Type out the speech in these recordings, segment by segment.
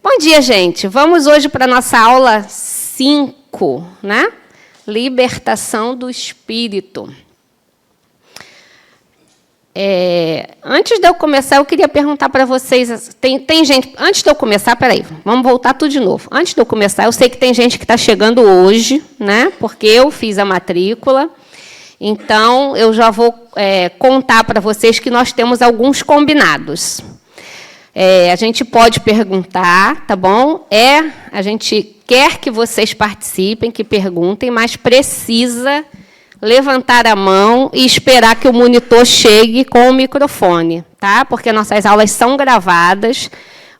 Bom dia, gente. Vamos hoje para a nossa aula 5, né? Libertação do espírito. Antes de eu começar, eu queria perguntar para vocês... Tem gente... Antes de eu começar, peraí, vamos voltar tudo de novo. Antes de eu começar, eu sei que tem gente que está chegando hoje, né? Porque eu fiz a matrícula. Então, eu já vou contar para vocês que nós temos alguns combinados. A gente pode perguntar, tá bom? A gente quer que vocês participem, que perguntem, mas precisa levantar a mão e esperar que o monitor chegue com o microfone, tá? Porque nossas aulas são gravadas,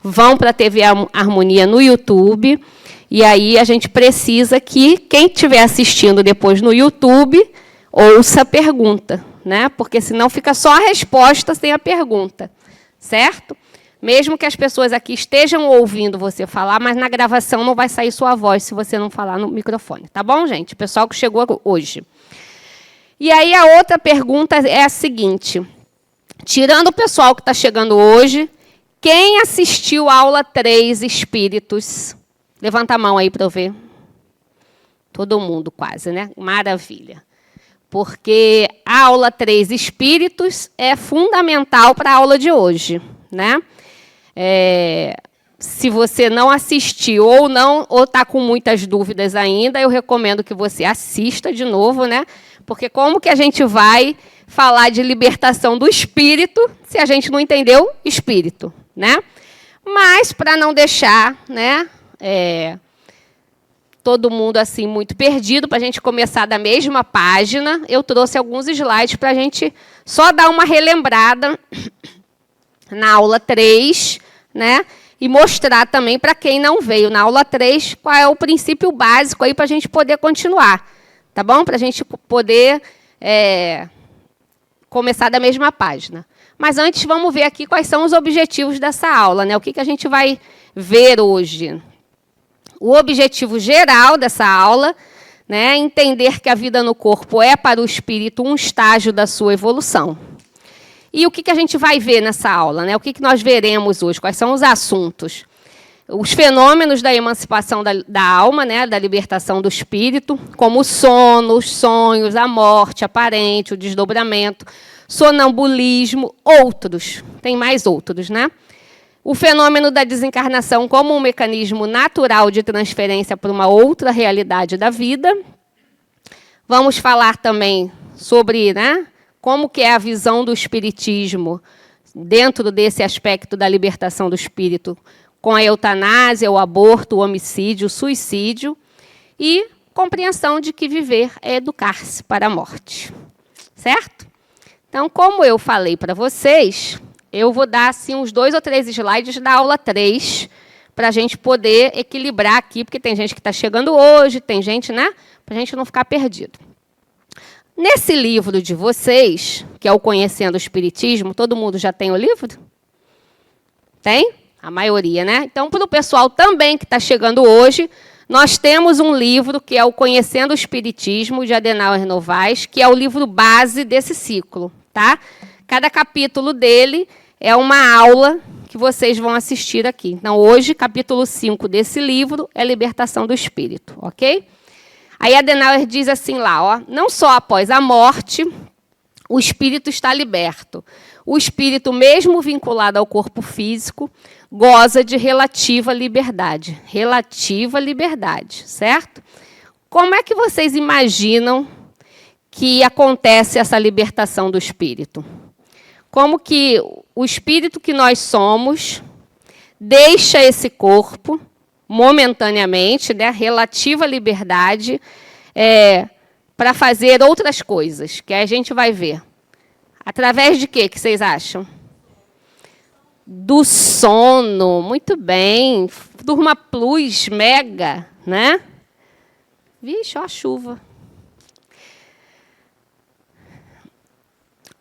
vão para a TV Harmonia no YouTube, e aí a gente precisa que quem estiver assistindo depois no YouTube ouça a pergunta, né? Porque senão fica só a resposta sem a pergunta, certo? Mesmo que as pessoas aqui estejam ouvindo você falar, mas na gravação não vai sair sua voz se você não falar no microfone. Tá bom, gente? O pessoal que chegou hoje. E aí a outra pergunta é a seguinte. Tirando o pessoal que está chegando hoje, quem assistiu a aula 3, Espíritos? Levanta a mão aí para eu ver. Todo mundo quase, né? Maravilha. Porque a aula 3, Espíritos, é fundamental para a aula de hoje, né? Se você não assistiu ou está com muitas dúvidas ainda, eu recomendo que você assista de novo, né? Porque como que a gente vai falar de libertação do espírito se a gente não entendeu espírito, né? Mas, para não deixar, né, todo mundo assim muito perdido, para a gente começar da mesma página, eu trouxe alguns slides para a gente só dar uma relembrada na aula 3, né? E mostrar também para quem não veio na aula 3 qual é o princípio básico aí para a gente poder continuar, tá bom? Para a gente poder começar da mesma página. Mas antes vamos ver aqui quais são os objetivos dessa aula, né? O que a gente vai ver hoje? O objetivo geral dessa aula, né, é entender que a vida no corpo é para o espírito um estágio da sua evolução. E o que a gente vai ver nessa aula, né? O que nós veremos hoje? Quais são os assuntos? Os fenômenos da emancipação da alma, né? Da libertação do espírito, como o sono, os sonhos, a morte aparente, o desdobramento, sonambulismo, outros. Tem mais outros, né? O fenômeno da desencarnação como um mecanismo natural de transferência para uma outra realidade da vida. Vamos falar também sobre, né, como que é a visão do espiritismo dentro desse aspecto da libertação do espírito, com a eutanásia, o aborto, o homicídio, o suicídio, e compreensão de que viver é educar-se para a morte. Certo? Então, como eu falei para vocês, eu vou dar assim, uns 2 ou 3 slides da aula 3, para a gente poder equilibrar aqui, porque tem gente que está chegando hoje, tem gente, né? Para a gente não ficar perdido. Nesse livro de vocês, que é o Conhecendo o Espiritismo, todo mundo já tem o livro? Tem? A maioria, né? Então, para o pessoal também que está chegando hoje, nós temos um livro que é o Conhecendo o Espiritismo, de Adenauer Novaes, que é o livro base desse ciclo, tá? Cada capítulo dele é uma aula que vocês vão assistir aqui. Então, hoje, capítulo 5 desse livro é Libertação do Espírito, ok? Aí Adenauer diz assim lá, ó, não só após a morte, o espírito está liberto. O espírito, mesmo vinculado ao corpo físico, goza de relativa liberdade. Relativa liberdade, certo? Como é que vocês imaginam que acontece essa libertação do espírito? Como que o espírito que nós somos deixa esse corpo momentaneamente, né, relativa liberdade, para fazer outras coisas, que a gente vai ver. Através de quê que vocês acham? Do sono, muito bem. Durma plus, mega, né? Vixe, ó a chuva.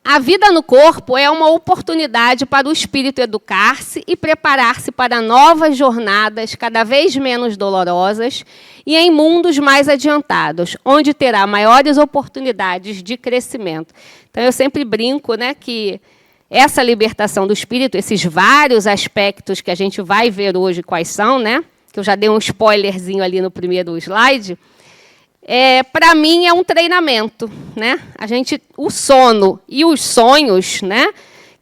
A vida no corpo é uma oportunidade para o espírito educar-se e preparar-se para novas jornadas cada vez menos dolorosas e em mundos mais adiantados, onde terá maiores oportunidades de crescimento. Então, eu sempre brinco, né, que essa libertação do espírito, esses vários aspectos que a gente vai ver hoje quais são, né? Que eu já dei um spoilerzinho ali no primeiro slide, para mim é um treinamento, né? O sono e os sonhos, né,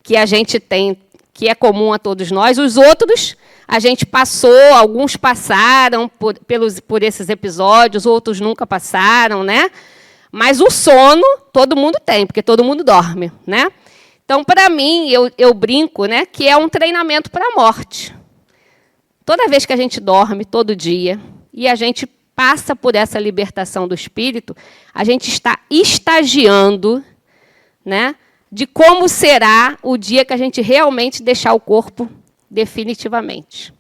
que a gente tem, que é comum a todos nós, os outros a gente passou, alguns passaram por esses episódios, outros nunca passaram, né? Mas o sono todo mundo tem, porque todo mundo dorme, né? Então, para mim, eu brinco, né, que é um treinamento para a morte. Toda vez que a gente dorme, todo dia, e a gente passa por essa libertação do espírito, a gente está estagiando, né, de como será o dia que a gente realmente deixar o corpo definitivamente.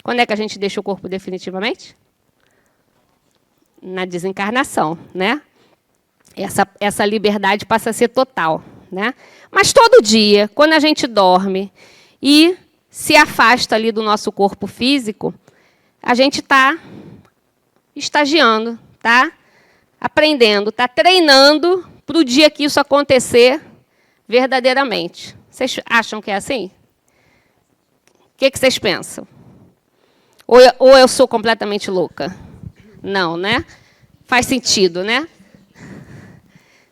Quando é que a gente deixa o corpo definitivamente? Na desencarnação, né? Essa liberdade passa a ser total, né? Mas todo dia, quando a gente dorme e se afasta ali do nosso corpo físico, a gente está estagiando, está aprendendo, está treinando para o dia que isso acontecer verdadeiramente. Vocês acham que é assim? O que vocês pensam? Ou eu sou completamente louca? Não, né? Faz sentido, né?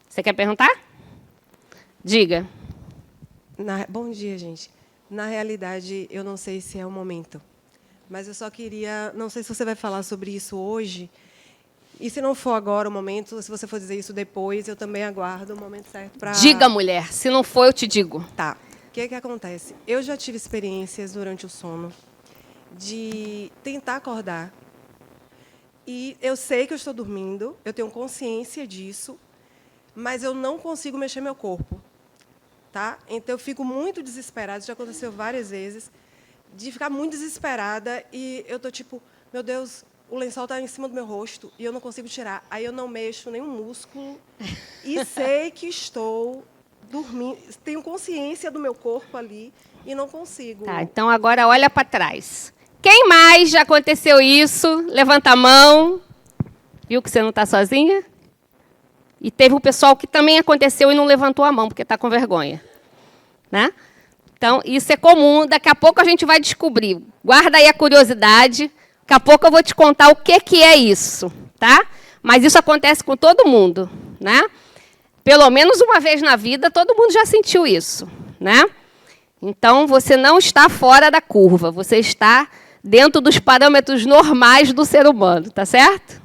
Você quer perguntar? Diga. Bom dia, gente. Na realidade, eu não sei se é o momento, mas eu só queria... Não sei se você vai falar sobre isso hoje, e se não for agora o momento, se você for dizer isso depois, eu também aguardo o momento certo para... Diga, mulher. Se não for, eu te digo. Tá. O que acontece? Eu já tive experiências durante o sono de tentar acordar, e eu sei que eu estou dormindo, eu tenho consciência disso, mas eu não consigo mexer meu corpo. Tá? Então, eu fico muito desesperada, já aconteceu várias vezes, de ficar muito desesperada e eu estou tipo, meu Deus, o lençol está em cima do meu rosto e eu não consigo tirar. Aí eu não mexo nenhum músculo e sei que estou dormindo, tenho consciência do meu corpo ali e não consigo. Tá, então agora olha para trás. Quem mais já aconteceu isso? Levanta a mão. Viu que você não está sozinha? E teve o pessoal que também aconteceu e não levantou a mão, porque está com vergonha. Né? Então, isso é comum. Daqui a pouco a gente vai descobrir. Guarda aí a curiosidade. Daqui a pouco eu vou te contar o que é isso. Tá? Mas isso acontece com todo mundo. Né? Pelo menos uma vez na vida, todo mundo já sentiu isso. Né? Então, você não está fora da curva. Você está dentro dos parâmetros normais do ser humano. Tá certo?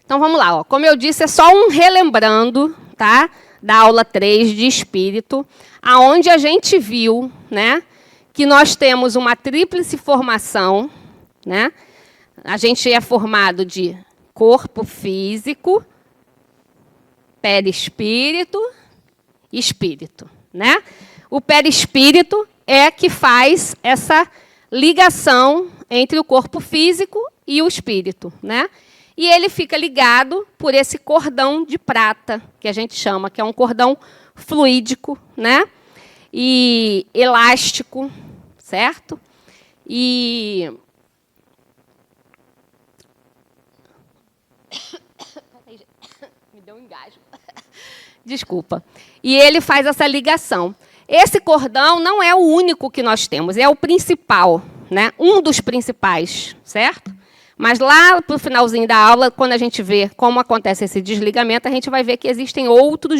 Então, vamos lá. Ó. Como eu disse, é só um relembrando, tá, da aula 3 de Espírito, aonde a gente viu, né, que nós temos uma tríplice formação. Né? A gente é formado de corpo físico, perispírito e espírito. Né? O perispírito é que faz essa ligação entre o corpo físico e o espírito. Né? E ele fica ligado por esse cordão de prata, que a gente chama, que é um cordão fluídico, né? E elástico, certo? E... Me deu um engasgo. Desculpa. E ele faz essa ligação. Esse cordão não é o único que nós temos, é o principal, né? Um dos principais, certo? Mas lá para o finalzinho da aula, quando a gente vê como acontece esse desligamento, a gente vai ver que existem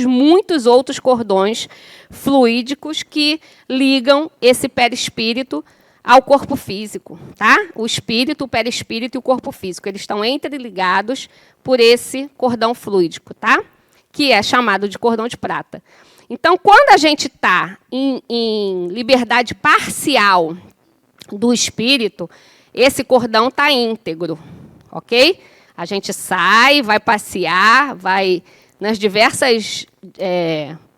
muitos outros cordões fluídicos que ligam esse perispírito ao corpo físico. Tá? O espírito, o perispírito e o corpo físico. Eles estão entreligados por esse cordão fluídico, tá? Que é chamado de cordão de prata. Então, quando a gente está em liberdade parcial do espírito, esse cordão está íntegro, ok? A gente sai, vai passear, vai nas diversas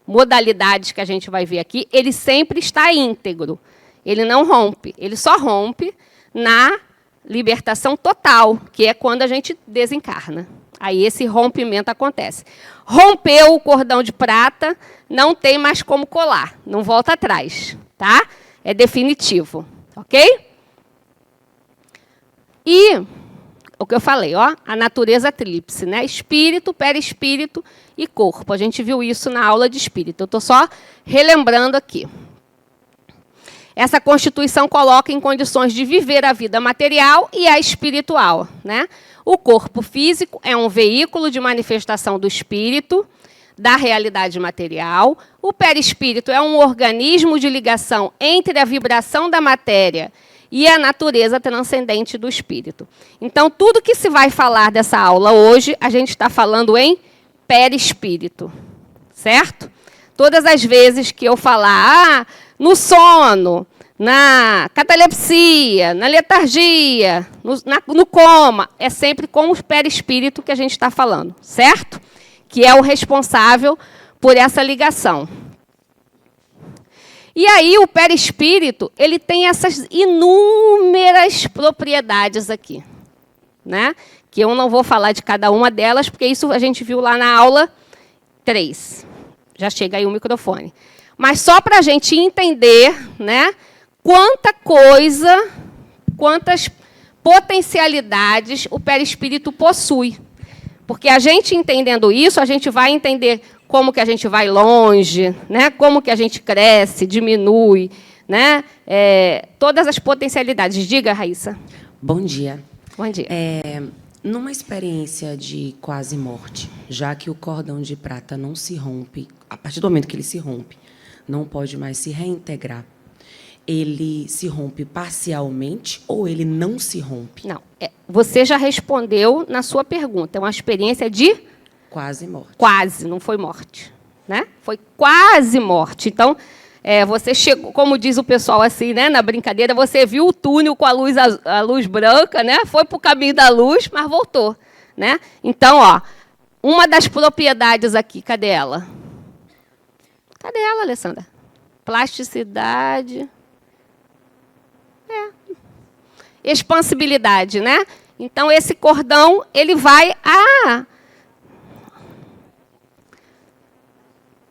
modalidades que a gente vai ver aqui, ele sempre está íntegro. Ele não rompe, ele só rompe na libertação total, que é quando a gente desencarna. Aí esse rompimento acontece. Rompeu o cordão de prata, não tem mais como colar, não volta atrás, tá? É definitivo, ok? E o que eu falei, ó, a natureza tríplice, né? Espírito, perispírito e corpo. A gente viu isso na aula de espírito. Eu estou só relembrando aqui. Essa constituição coloca em condições de viver a vida material e a espiritual, né? O corpo físico é um veículo de manifestação do espírito, da realidade material. O perispírito é um organismo de ligação entre a vibração da matéria e a natureza transcendente do espírito. Então, tudo que se vai falar dessa aula hoje, a gente está falando em perispírito, certo? Todas as vezes que eu falar no sono, na catalepsia, na letargia, no coma, é sempre com o perispírito que a gente está falando, certo? Que é o responsável por essa ligação. E aí o perispírito, ele tem essas inúmeras propriedades aqui, né? Que eu não vou falar de cada uma delas, porque isso a gente viu lá na aula 3. Já chega aí o microfone. Mas só para a gente entender, né, quanta coisa, quantas potencialidades o perispírito possui. Porque a gente entendendo isso, a gente vai entender como que a gente vai longe, né? Como que a gente cresce, diminui, né? Todas as potencialidades. Diga, Raíssa. Bom dia. Bom dia. Numa experiência de quase morte, já que o cordão de prata não se rompe, a partir do momento que ele se rompe, não pode mais se reintegrar, ele se rompe parcialmente ou ele não se rompe? Não. Você já respondeu na sua pergunta. É uma experiência de... Quase morte. Quase, não foi morte, né? Foi quase morte. Então, você chegou, como diz o pessoal assim, né, na brincadeira, você viu o túnel com a luz branca, né? Foi para o caminho da luz, mas voltou, né? Então, ó, uma das propriedades aqui, cadê ela? Cadê ela, Alessandra? Plasticidade. Expansibilidade, né? Então, esse cordão, ele vai...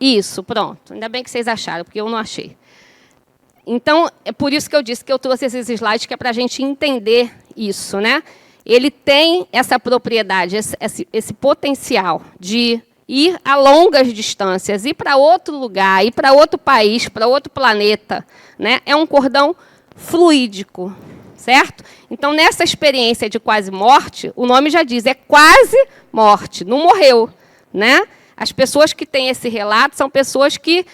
Isso, pronto. Ainda bem que vocês acharam, porque eu não achei. Então, é por isso que eu disse que eu trouxe esses slides, que é para a gente entender isso, né? Ele tem essa propriedade, esse potencial de ir a longas distâncias, ir para outro lugar, ir para outro país, para outro planeta, né? É um cordão fluídico, certo? Então, nessa experiência de quase morte, o nome já diz, é quase morte, não morreu, né? As pessoas que têm esse relato são pessoas que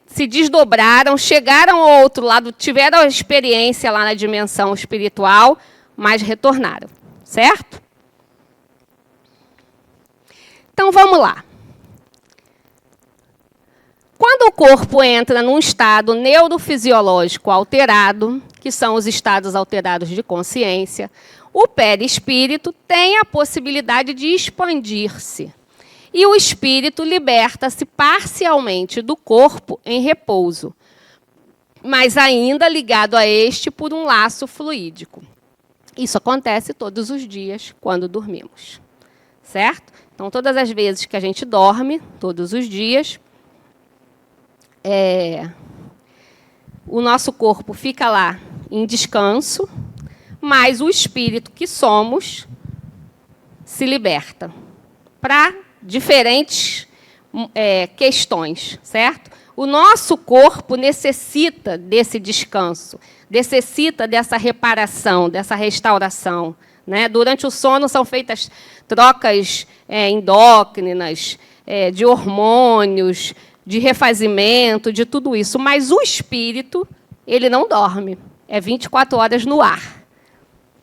se desdobraram, chegaram ao outro lado, tiveram a experiência lá na dimensão espiritual, mas retornaram, certo? Então, vamos lá. Quando o corpo entra num estado neurofisiológico alterado, que são os estados alterados de consciência, o perispírito tem a possibilidade de expandir-se. E o espírito liberta-se parcialmente do corpo em repouso, mas ainda ligado a este por um laço fluídico. Isso acontece todos os dias quando dormimos, certo? Então, todas as vezes que a gente dorme, todos os dias, o nosso corpo fica lá em descanso, mas o espírito que somos se liberta para diferentes questões, certo? O nosso corpo necessita desse descanso, necessita dessa reparação, dessa restauração, né? Durante o sono são feitas trocas endócrinas, de hormônios, de refazimento, de tudo isso. Mas o espírito, ele não dorme. É 24 horas no ar,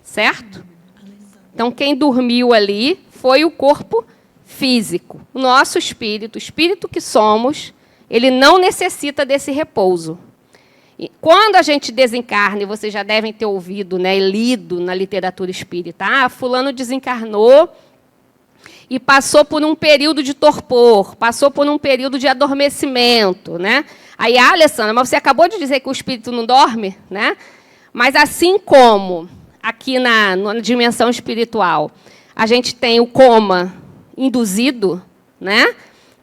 certo? Então, quem dormiu ali foi o corpo físico. O nosso espírito, o espírito que somos, ele não necessita desse repouso. E quando a gente desencarna, e vocês já devem ter ouvido, né, e lido na literatura espírita, fulano desencarnou e passou por um período de torpor, passou por um período de adormecimento, né? Aí, Alessandra, mas você acabou de dizer que o espírito não dorme, né? Mas assim como aqui na dimensão espiritual, a gente tem o coma induzido, né?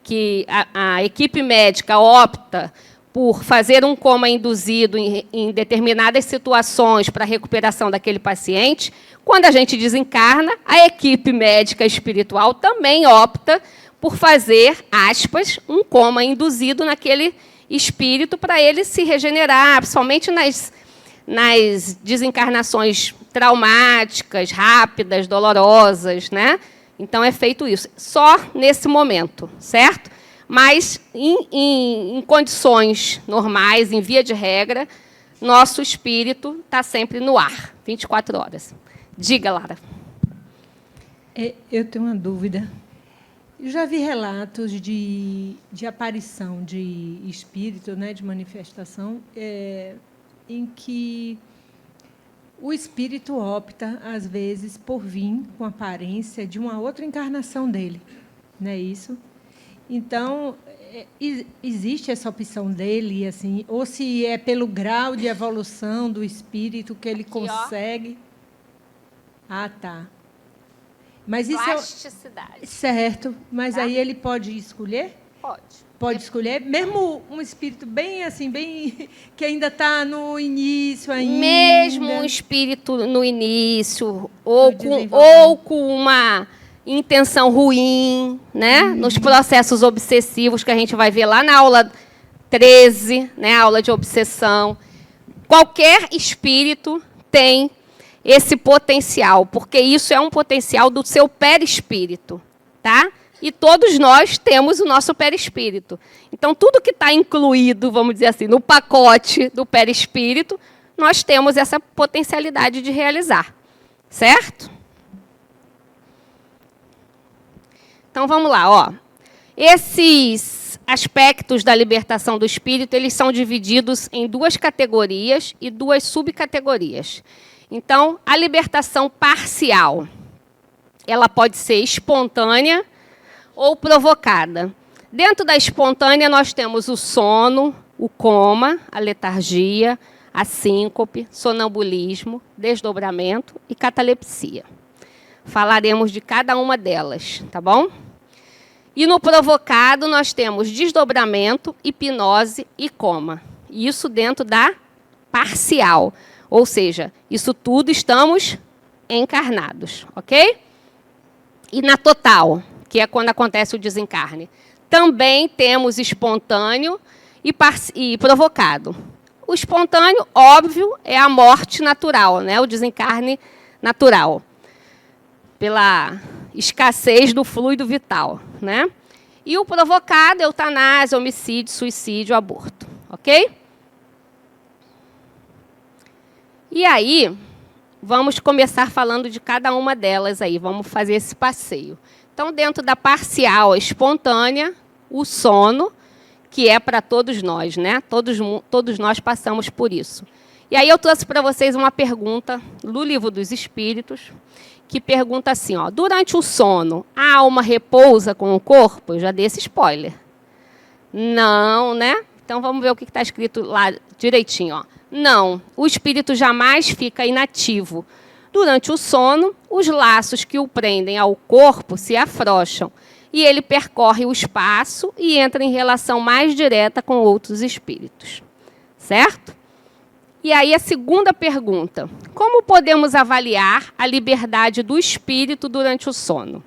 Que a equipe médica opta por fazer um coma induzido em determinadas situações para a recuperação daquele paciente, quando a gente desencarna, a equipe médica espiritual também opta por fazer, aspas, um coma induzido naquele espírito para ele se regenerar, principalmente nas desencarnações traumáticas, rápidas, dolorosas, né? Então, é feito isso. Só nesse momento, certo? Mas, em condições normais, em via de regra, nosso espírito está sempre no ar, 24 horas. Diga, Lara. Eu tenho uma dúvida. Eu já vi relatos de aparição de espírito, né, de manifestação, em que o espírito opta, às vezes, por vir com a aparência de uma outra encarnação dele. Não é isso? Então, existe essa opção dele, assim, ou se é pelo grau de evolução do espírito que ele consegue... Ah, tá. Mas isso plasticidade. Certo, mas tá. Aí ele pode escolher? Pode. Pode escolher, mesmo um espírito bem assim, bem que ainda está no início ainda. Mesmo um espírito no início, ou com uma intenção ruim, né? Nos processos obsessivos que a gente vai ver lá na aula 13, né? Aula de obsessão. Qualquer espírito tem esse potencial, porque isso é um potencial do seu perispírito, tá? E todos nós temos o nosso perispírito. Então, tudo que está incluído, vamos dizer assim, no pacote do perispírito, nós temos essa potencialidade de realizar, certo? Então, vamos lá, ó. Esses aspectos da libertação do espírito, eles são divididos em 2 categorias e 2 subcategorias. Então, a libertação parcial, ela pode ser espontânea ou provocada. Dentro da espontânea, nós temos o sono, o coma, a letargia, a síncope, sonambulismo, desdobramento e catalepsia. Falaremos de cada uma delas, tá bom? E no provocado, nós temos desdobramento, hipnose e coma. Isso dentro da parcial. Ou seja, isso tudo estamos encarnados, ok? E na total, que é quando acontece o desencarne, também temos espontâneo e provocado. O espontâneo, óbvio, é a morte natural, né? O desencarne natural, pela escassez do fluido vital, né? E o provocado é eutanásia, homicídio, suicídio, aborto, ok? E aí, vamos começar falando de cada uma delas aí, vamos fazer esse passeio. Então, dentro da parcial espontânea, o sono, que é para todos nós, né? Todos nós passamos por isso. E aí eu trouxe para vocês uma pergunta do Livro dos Espíritos, que pergunta assim, ó, durante o sono, a alma repousa com o corpo? Eu já dei esse spoiler. Não, né? Então, vamos ver o que está escrito lá direitinho, ó. Não, o espírito jamais fica inativo. Durante o sono, os laços que o prendem ao corpo se afrouxam e ele percorre o espaço e entra em relação mais direta com outros espíritos. Certo? E aí a segunda pergunta. Como podemos avaliar a liberdade do espírito durante o sono?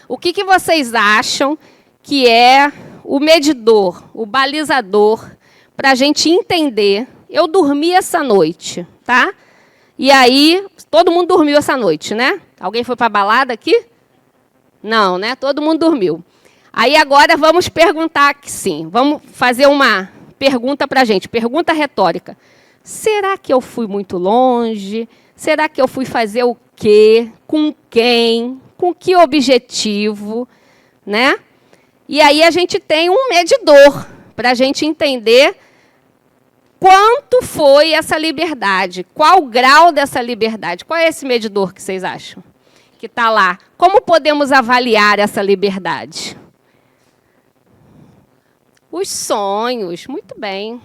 O que vocês acham que é o medidor, o balizador, para a gente entender? Eu dormi essa noite, tá? E aí, todo mundo dormiu essa noite, né? Alguém foi para a balada aqui? Não, né? Todo mundo dormiu. Aí agora vamos perguntar aqui, sim. Vamos fazer uma pergunta para a gente, pergunta retórica. Será que eu fui muito longe? Será que eu fui fazer o quê? Com quem? Com que objetivo? Né? E aí a gente tem um medidor para a gente entender quanto foi essa liberdade, qual o grau dessa liberdade. Qual é esse medidor que vocês acham? Que está lá. Como podemos avaliar essa liberdade? Os sonhos, muito bem.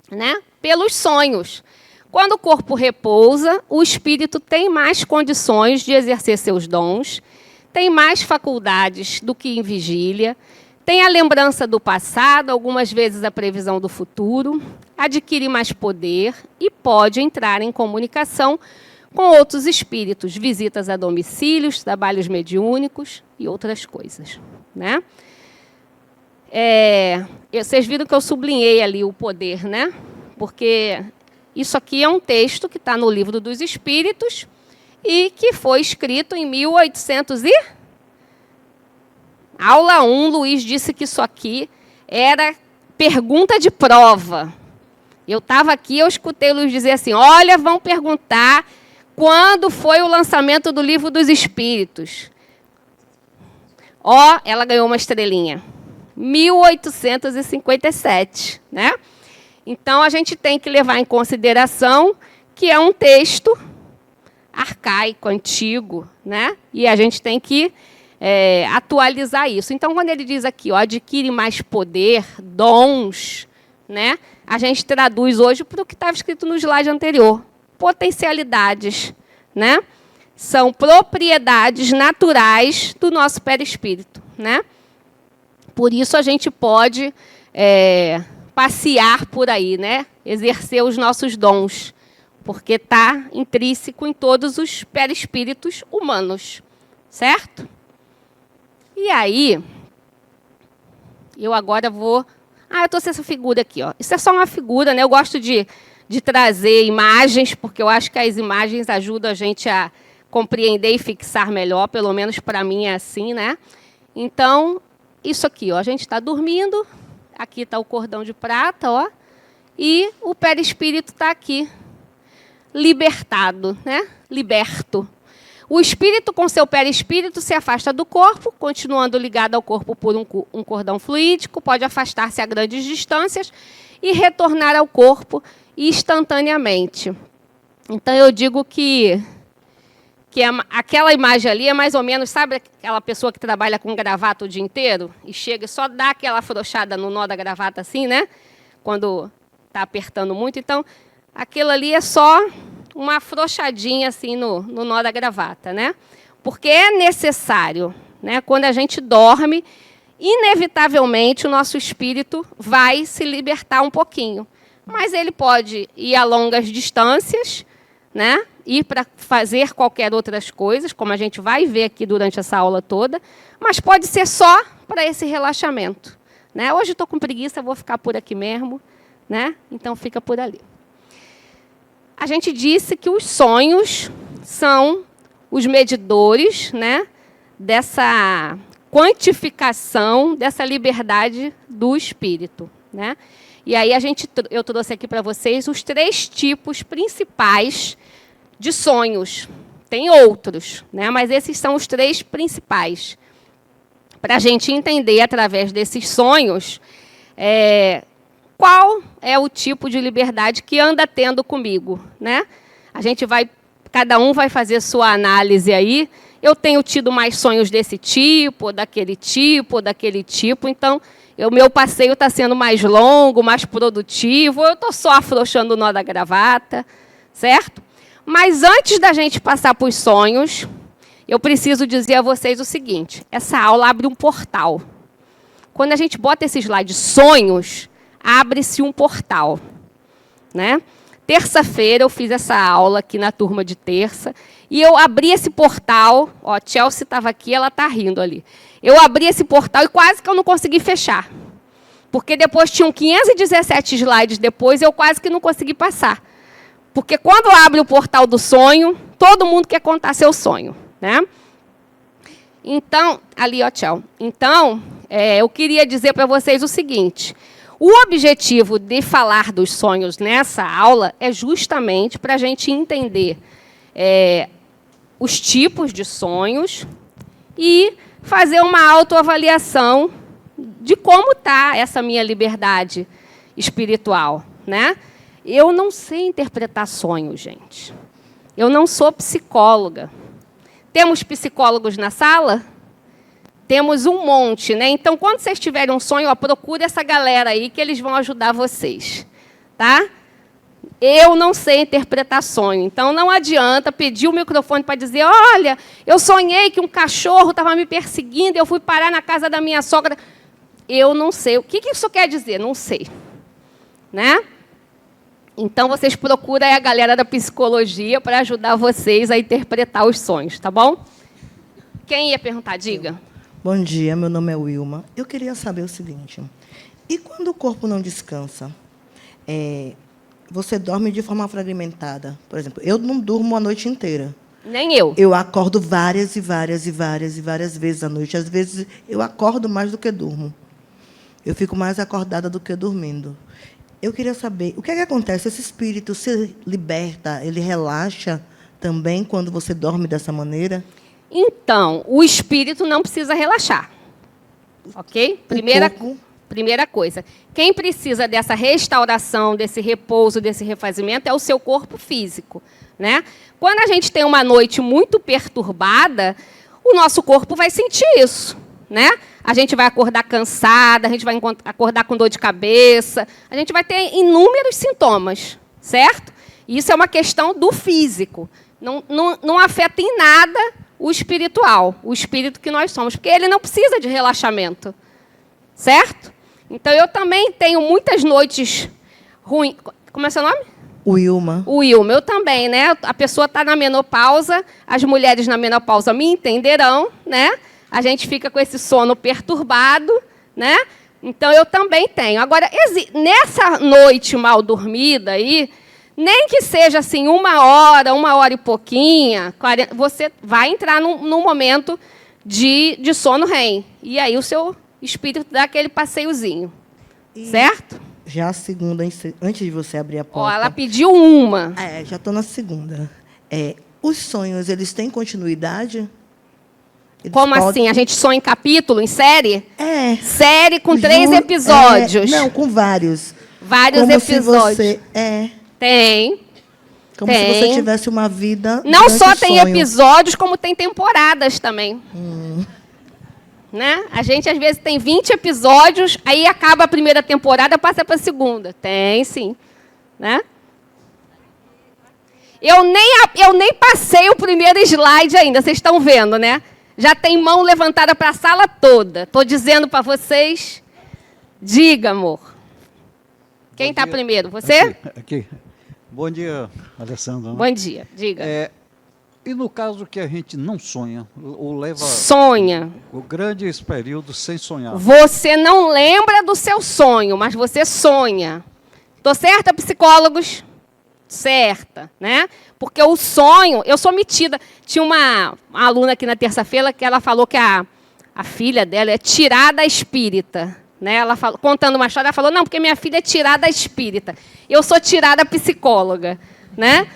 Né? Pelos sonhos. Quando o corpo repousa, o espírito tem mais condições de exercer seus dons, tem mais faculdades do que em vigília, Tem a lembrança do passado, algumas vezes a previsão do futuro, adquire mais poder e pode entrar em comunicação com outros espíritos, visitas a domicílios, trabalhos mediúnicos e outras coisas, né? Vocês viram que eu sublinhei ali o poder, né? Porque isso aqui é um texto que está no Livro dos Espíritos e que foi escrito em 1800 e... Aula 1, Luiz disse que isso aqui era pergunta de prova. Eu estava aqui, eu escutei o Luiz dizer assim, olha, vão perguntar quando foi o lançamento do Livro dos Espíritos. Ó, ela ganhou uma estrelinha. 1857, né? Então, a gente tem que levar em consideração que é um texto arcaico, antigo, né? E a gente tem que atualizar isso. Então, quando ele diz aqui, ó, adquire mais poder, dons, né? A gente traduz hoje para o que estava escrito no slide anterior. Potencialidades, né? São propriedades naturais do nosso perispírito, né? Por isso a gente pode passear por aí, né? Exercer os nossos dons, porque está intrínseco em todos os perispíritos humanos, certo? E aí, eu agora vou... eu trouxe essa figura aqui, ó. Isso é só uma figura, né? Eu gosto de trazer imagens, porque eu acho que as imagens ajudam a gente a compreender e fixar melhor, pelo menos para mim é assim, né? Então, isso aqui, ó, a gente está dormindo, aqui está o cordão de prata, ó, e o perispírito está aqui, libertado, né? Liberto. O espírito, com seu perispírito, se afasta do corpo, continuando ligado ao corpo por um cordão fluídico, pode afastar-se a grandes distâncias e retornar ao corpo instantaneamente. Então, eu digo que aquela imagem ali é mais ou menos, sabe aquela pessoa que trabalha com gravata o dia inteiro e chega e só dá aquela afrouxada no nó da gravata assim, né? Quando está apertando muito. Então, aquilo ali é só uma afrouxadinha assim no nó da gravata, né? Porque é necessário, né? Quando a gente dorme, inevitavelmente o nosso espírito vai se libertar um pouquinho. Mas ele pode ir a longas distâncias, né? Ir para fazer qualquer outras coisas, como a gente vai ver aqui durante essa aula toda, mas pode ser só para esse relaxamento, né? Hoje estou com preguiça, vou ficar por aqui mesmo, né? Então fica por ali. A gente disse que os sonhos são os medidores, né, dessa quantificação, dessa liberdade do espírito, né? E aí eu trouxe aqui para vocês os 3 tipos principais de sonhos. Tem outros, né, mas esses são os 3 principais. Para a gente entender, através desses sonhos, qual é o tipo de liberdade que anda tendo comigo, né? Cada um vai fazer sua análise aí. Eu tenho tido mais sonhos desse tipo, daquele tipo, então o meu passeio está sendo mais longo, mais produtivo, eu estou só afrouxando o nó da gravata, certo? Mas antes da gente passar para os sonhos, eu preciso dizer a vocês o seguinte, essa aula abre um portal. Quando a gente bota esse slide sonhos, abre-se um portal, né? Terça-feira eu fiz essa aula aqui na turma de terça e eu abri esse portal, ó, a Chelsea estava aqui, ela está rindo ali. Eu abri esse portal e quase que eu não consegui fechar, porque depois tinham 517 slides depois eu quase que não consegui passar. Porque quando abre o portal do sonho, todo mundo quer contar seu sonho, né? Então, ali, ó, tchau. Então, eu queria dizer para vocês o seguinte, o objetivo de falar dos sonhos nessa aula é justamente para a gente entender os tipos de sonhos e fazer uma autoavaliação de como está essa minha liberdade espiritual, né? Eu não sei interpretar sonhos, gente. Eu não sou psicóloga. Temos psicólogos na sala? Temos um monte, né? Então, quando vocês tiverem um sonho, procure essa galera aí que eles vão ajudar vocês, tá? Eu não sei interpretar sonho, então não adianta pedir o microfone para dizer, olha, eu sonhei que um cachorro estava me perseguindo, eu fui parar na casa da minha sogra. eu não sei. O que isso quer dizer? Não sei. Né? Então, vocês procuram a galera da psicologia para ajudar vocês a interpretar os sonhos, tá bom? Quem ia perguntar? Diga. Bom dia, meu nome é Wilma. Eu queria saber o seguinte, e quando o corpo não descansa? Você dorme de forma fragmentada? Por exemplo, eu não durmo a noite inteira. Nem eu. Eu acordo várias vezes à noite. Às vezes, eu acordo mais do que durmo. Eu fico mais acordada do que dormindo. Eu queria saber, o que é que acontece? Esse espírito se liberta, ele relaxa também quando você dorme dessa maneira? Então, o espírito não precisa relaxar. Ok? Primeira coisa. Quem precisa dessa restauração, desse repouso, desse refazimento, é o seu corpo físico. Né? Quando a gente tem uma noite muito perturbada, o nosso corpo vai sentir isso. Né? A gente vai acordar cansada, a gente vai acordar com dor de cabeça, a gente vai ter inúmeros sintomas, certo? Isso é uma questão do físico. Não afeta em nada o espiritual, o espírito que nós somos, porque ele não precisa de relaxamento, certo? Então, eu também tenho muitas noites ruins. Como é seu nome? Wilma. Wilma, eu também, né? A pessoa está na menopausa, as mulheres na menopausa me entenderão, né? A gente fica com esse sono perturbado, né? Então, eu também tenho. Agora, nessa noite mal dormida aí, nem que seja assim 1 hora e pouquinha, 40, você vai entrar num momento de sono REM. E aí o seu espírito dá aquele passeiozinho. Certo? Já a segunda, antes de você abrir a porta... Ela pediu uma. Já estou na segunda. Os sonhos, eles têm continuidade? Como assim? A gente sonha em capítulo, em série? Série com 3 Ju- episódios. Não, com vários. Vários Como episódios. Se você, Tem. como se você tivesse uma vida. Não durante só o tem sonho. episódios, como tem temporadas também. Né? A gente, às vezes, tem 20 episódios, aí acaba a primeira temporada, passa para a segunda. Tem, sim. Né? Eu nem passei o primeiro slide ainda, vocês estão vendo, né? Já tem mão levantada para a sala toda. Estou dizendo para vocês. Diga, amor. Quem está primeiro? Você? Aqui. Bom dia, Alessandra. Bom dia. Diga. E no caso que a gente não sonha, ou leva Sonha. o grandes períodos sem sonhar? Você não lembra do seu sonho, mas você sonha. Estou certa, psicólogos? Certa, né? Porque o sonho... Eu sou metida. Tinha uma aluna aqui na terça-feira que ela falou que a filha dela é tirada espírita. Né? Ela falou, contando uma história, ela falou, não, porque minha filha é tirada espírita. Eu sou tirada psicóloga. Né?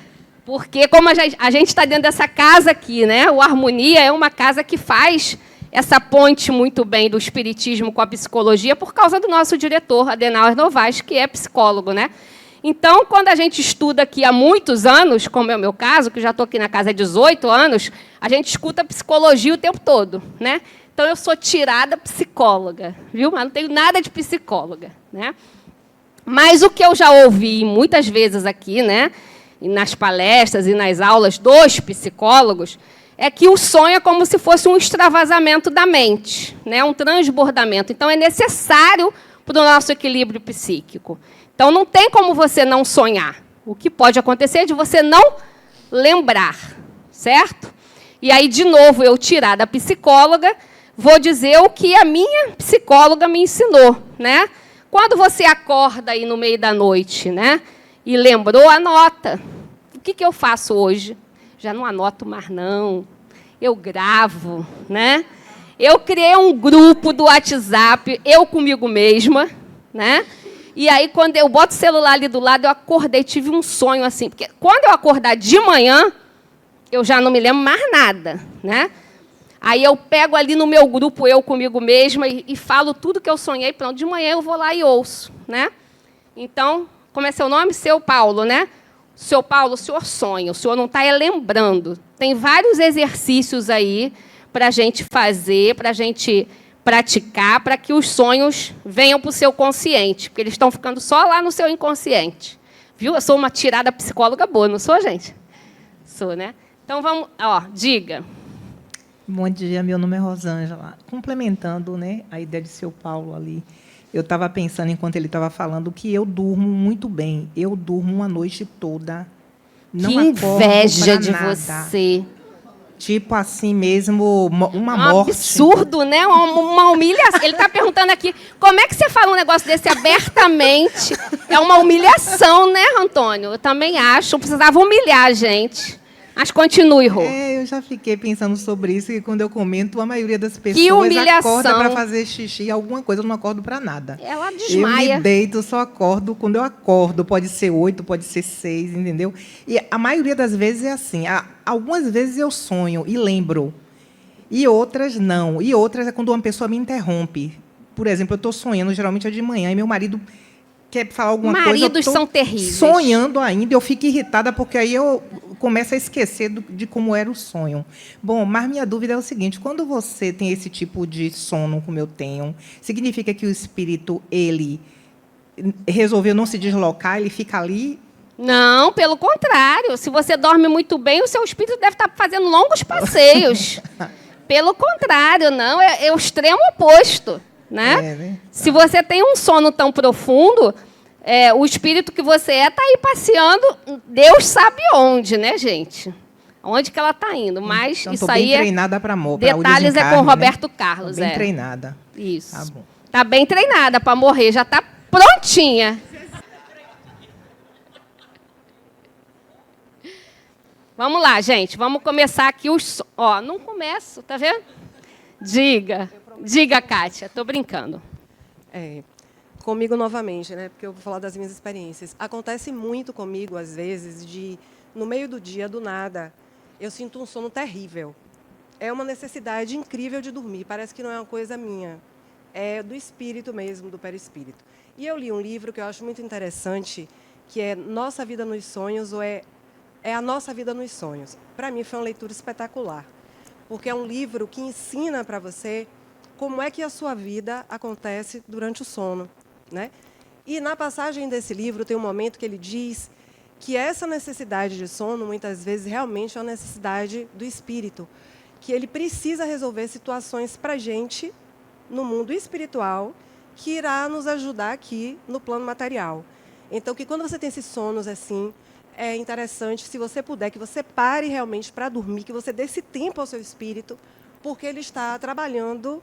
Porque como a gente está dentro dessa casa aqui, né? O Harmonia é uma casa que faz essa ponte muito bem do espiritismo com a psicologia por causa do nosso diretor, Adenauer Novaes, que é psicólogo, né? Então, quando a gente estuda aqui há muitos anos, como é o meu caso, que já estou aqui na casa há 18 anos, a gente escuta psicologia o tempo todo, né? Então, eu sou tirada psicóloga, viu? Mas não tenho nada de psicóloga, né? Mas o que eu já ouvi muitas vezes aqui, né? E nas palestras e nas aulas dos psicólogos, é que o sonho é como se fosse um extravasamento da mente, né? Um transbordamento. Então, é necessário para o nosso equilíbrio psíquico. Então, não tem como você não sonhar. O que pode acontecer é de você não lembrar, certo? E aí, de novo, eu tirar da psicóloga, vou dizer o que a minha psicóloga me ensinou, né? Quando você acorda aí no meio da noite, né? E lembrou, anota. O que eu faço hoje? Já não anoto mais, não. Eu gravo, né? Eu criei um grupo do WhatsApp, eu comigo mesma, né? E aí, quando eu boto o celular ali do lado, eu acordei, tive um sonho assim. Porque quando eu acordar de manhã, eu já não me lembro mais nada, né? Aí eu pego ali no meu grupo, eu comigo mesma, e falo tudo que eu sonhei. Pronto, de manhã eu vou lá e ouço, né? Então, como é seu nome? Seu Paulo, né? Seu Paulo, o senhor sonha, o senhor não está lembrando. Tem vários exercícios aí para a gente fazer, para a gente praticar, para que os sonhos venham para o seu consciente, porque eles estão ficando só lá no seu inconsciente. Viu? Eu sou uma tirada psicóloga boa, não sou, gente? Sou, né? Então, vamos... Ó, diga. Bom dia, meu nome é Rosângela. Complementando, né, a ideia de seu Paulo ali, eu estava pensando, enquanto ele estava falando, que eu durmo muito bem. Eu durmo uma noite toda. Não Que acordo inveja pra de nada. você. Tipo assim mesmo, uma Um morte. absurdo, né? Uma humilhação. Ele está perguntando aqui, como é que você fala um negócio desse abertamente? É uma humilhação, né, Antônio? Eu também acho. Não precisava humilhar a gente. Mas continue, Rô. Eu já fiquei pensando sobre isso, e quando eu comento, a maioria das Que pessoas humilhação. acorda para fazer xixi, alguma coisa, eu não acordo para nada. Ela Eu desmaia. me deito, só acordo quando eu acordo. Pode ser 8, pode ser 6, entendeu? E a maioria das vezes é assim. Algumas vezes eu sonho e lembro, e outras não. E outras é quando uma pessoa me interrompe. Por exemplo, eu estou sonhando, geralmente é de manhã, e meu marido quer falar alguma coisa. Maridos eu tô são terríveis. Sonhando ainda, eu fico irritada, porque aí eu começo a esquecer de como era o sonho. Bom, mas minha dúvida é o seguinte: quando você tem esse tipo de sono, como eu tenho, significa que o espírito, ele resolveu não se deslocar, ele fica ali? Não, pelo contrário. Se você dorme muito bem, o seu espírito deve estar fazendo longos passeios. Pelo contrário, não. É o extremo oposto. Né? Né? Se você tem um sono tão profundo, o espírito que você está aí passeando, Deus sabe onde, né, gente? Onde que ela está indo. Mas Então, isso bem aí treinada para morrer. detalhes é com o Roberto Carlos. Bem treinada. Isso. Tá bom. Tá bem treinada para morrer, já está prontinha. Vamos lá, gente. Vamos começar aqui os... Ó, não começo, tá vendo? Diga, Kátia. Estou brincando. Comigo novamente, né? Porque eu vou falar das minhas experiências. Acontece muito comigo, às vezes, no meio do dia, do nada, eu sinto um sono terrível. É uma necessidade incrível de dormir. Parece que não é uma coisa minha. É do espírito mesmo, do perispírito. E eu li um livro que eu acho muito interessante, que é Nossa Vida nos Sonhos, ou é A Nossa Vida nos Sonhos. Para mim, foi uma leitura espetacular, porque é um livro que ensina para você como é que a sua vida acontece durante o sono, né? E na passagem desse livro tem um momento que ele diz que essa necessidade de sono, muitas vezes, realmente é uma necessidade do espírito, que ele precisa resolver situações para a gente no mundo espiritual, que irá nos ajudar aqui no plano material. Então, que quando você tem esses sonos assim, é interessante, se você puder, que você pare realmente para dormir, que você dê esse tempo ao seu espírito, porque ele está trabalhando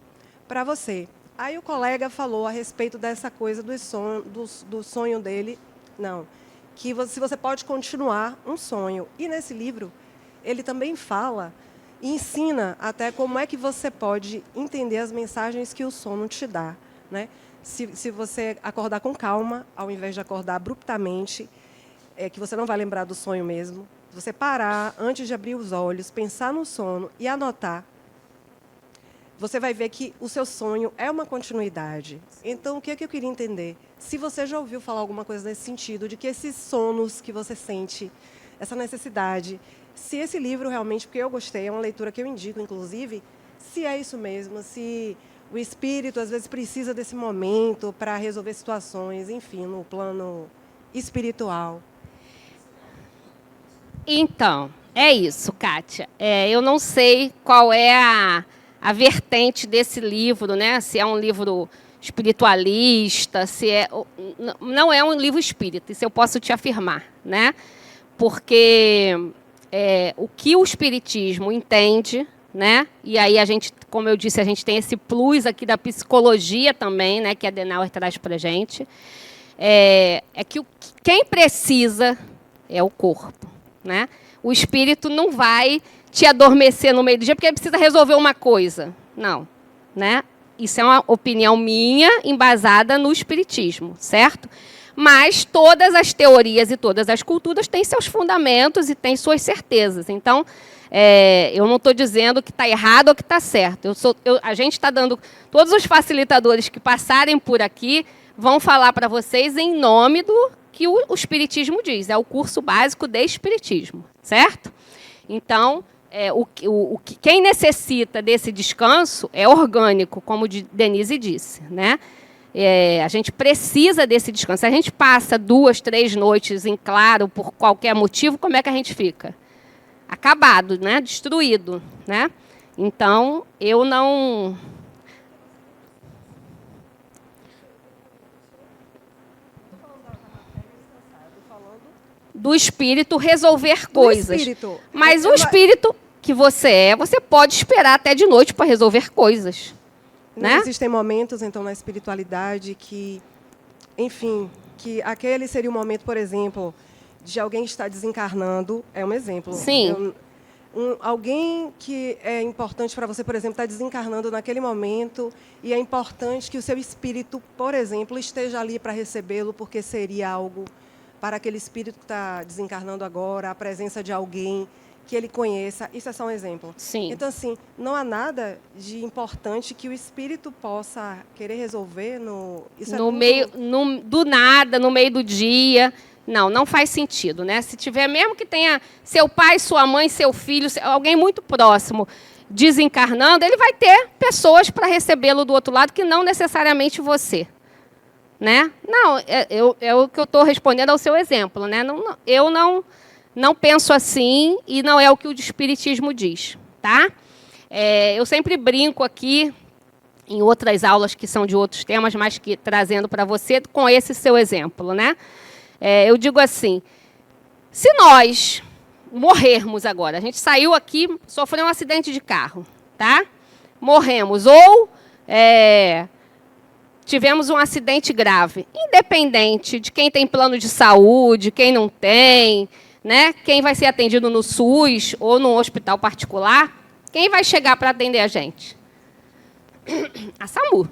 para você. Aí o colega falou a respeito dessa coisa do sonho dele. Não, que se você pode continuar um sonho. E nesse livro, ele também fala e ensina até como é que você pode entender as mensagens que o sono te dá, né? Se você acordar com calma, ao invés de acordar abruptamente, que você não vai lembrar do sonho mesmo, você parar antes de abrir os olhos, pensar no sono e anotar, você vai ver que o seu sonho é uma continuidade. Então, o que é que eu queria entender? Se você já ouviu falar alguma coisa nesse sentido, de que esses sonos que você sente, essa necessidade, se esse livro realmente, porque eu gostei, é uma leitura que eu indico, inclusive, se é isso mesmo, se o espírito, às vezes, precisa desse momento para resolver situações, enfim, no plano espiritual. Então, é isso, Kátia. Eu não sei qual é a vertente desse livro, né? Se é um livro espiritualista, se é... Não é um livro espírita, isso eu posso te afirmar, né? Porque o que o espiritismo entende, né? E aí a gente, como eu disse, a gente tem esse plus aqui da psicologia também, né? Que a Adenauer traz para a gente, é que quem precisa é o corpo, né? O espírito não vai te adormecer no meio do dia porque ele precisa resolver uma coisa. Não, né? Isso é uma opinião minha, embasada no espiritismo, certo? Mas todas as teorias e todas as culturas têm seus fundamentos e têm suas certezas. Então, eu não estou dizendo que está errado ou que está certo. A gente está dando... Todos os facilitadores que passarem por aqui vão falar para vocês em nome do que o espiritismo diz. É o curso básico de espiritismo, certo? Então, quem necessita desse descanso é orgânico, como Denise disse, né? A gente precisa desse descanso. Se a gente passa 2, 3 noites em claro por qualquer motivo, como é que a gente fica? Acabado, né? Destruído, né? Então, eu não... Do espírito resolver coisas. espírito. Mas o espírito que você pode esperar até de noite para resolver coisas. Não Né? existem momentos, então, na espiritualidade que, enfim, que aquele seria o momento, por exemplo, de alguém estar desencarnando, é um exemplo. Sim. Alguém que é importante para você, por exemplo, está desencarnando naquele momento e é importante que o seu espírito, por exemplo, esteja ali para recebê-lo, porque seria algo para aquele espírito que está desencarnando agora, a presença de alguém que ele conheça. Isso é só um exemplo. Sim. Então, assim, não há nada de importante que o espírito possa querer resolver no... Isso No é meio, do nada, no meio do dia. Não faz sentido, né? Se tiver, mesmo que tenha seu pai, sua mãe, seu filho, alguém muito próximo desencarnando, ele vai ter pessoas para recebê-lo do outro lado que não necessariamente você. Né? Não, é o que eu estou respondendo ao seu exemplo. Né? Eu não penso assim e não é o que o Espiritismo diz. Tá? Eu sempre brinco aqui, em outras aulas que são de outros temas, mas que trazendo para você com esse seu exemplo. Né? Eu digo assim, se nós morrermos agora, a gente saiu aqui, sofreu um acidente de carro, tá? Morremos, ou tivemos um acidente grave, independente de quem tem plano de saúde, quem não tem, né? Quem vai ser atendido no SUS ou no hospital particular, quem vai chegar para atender a gente? A SAMU.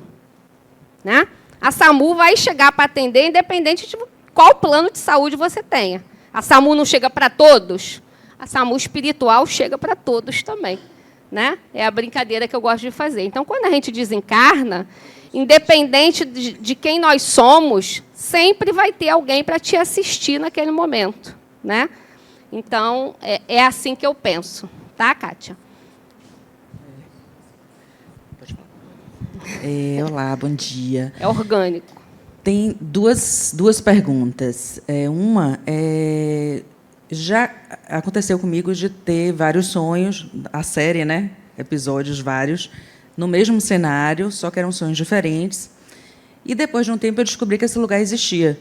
Né? A SAMU vai chegar para atender, independente de qual plano de saúde você tenha. A SAMU não chega para todos? A SAMU espiritual chega para todos também. Né? É a brincadeira que eu gosto de fazer. Então, quando a gente desencarna, independente de quem nós somos, sempre vai ter alguém para te assistir naquele momento. Né? Então, é assim que eu penso. Tá, Kátia? Olá, bom dia. É orgânico. Tem duas perguntas. Uma já aconteceu comigo de ter vários sonhos, a série, né? Episódios vários, no mesmo cenário, só que eram sonhos diferentes. E depois de um tempo eu descobri que esse lugar existia.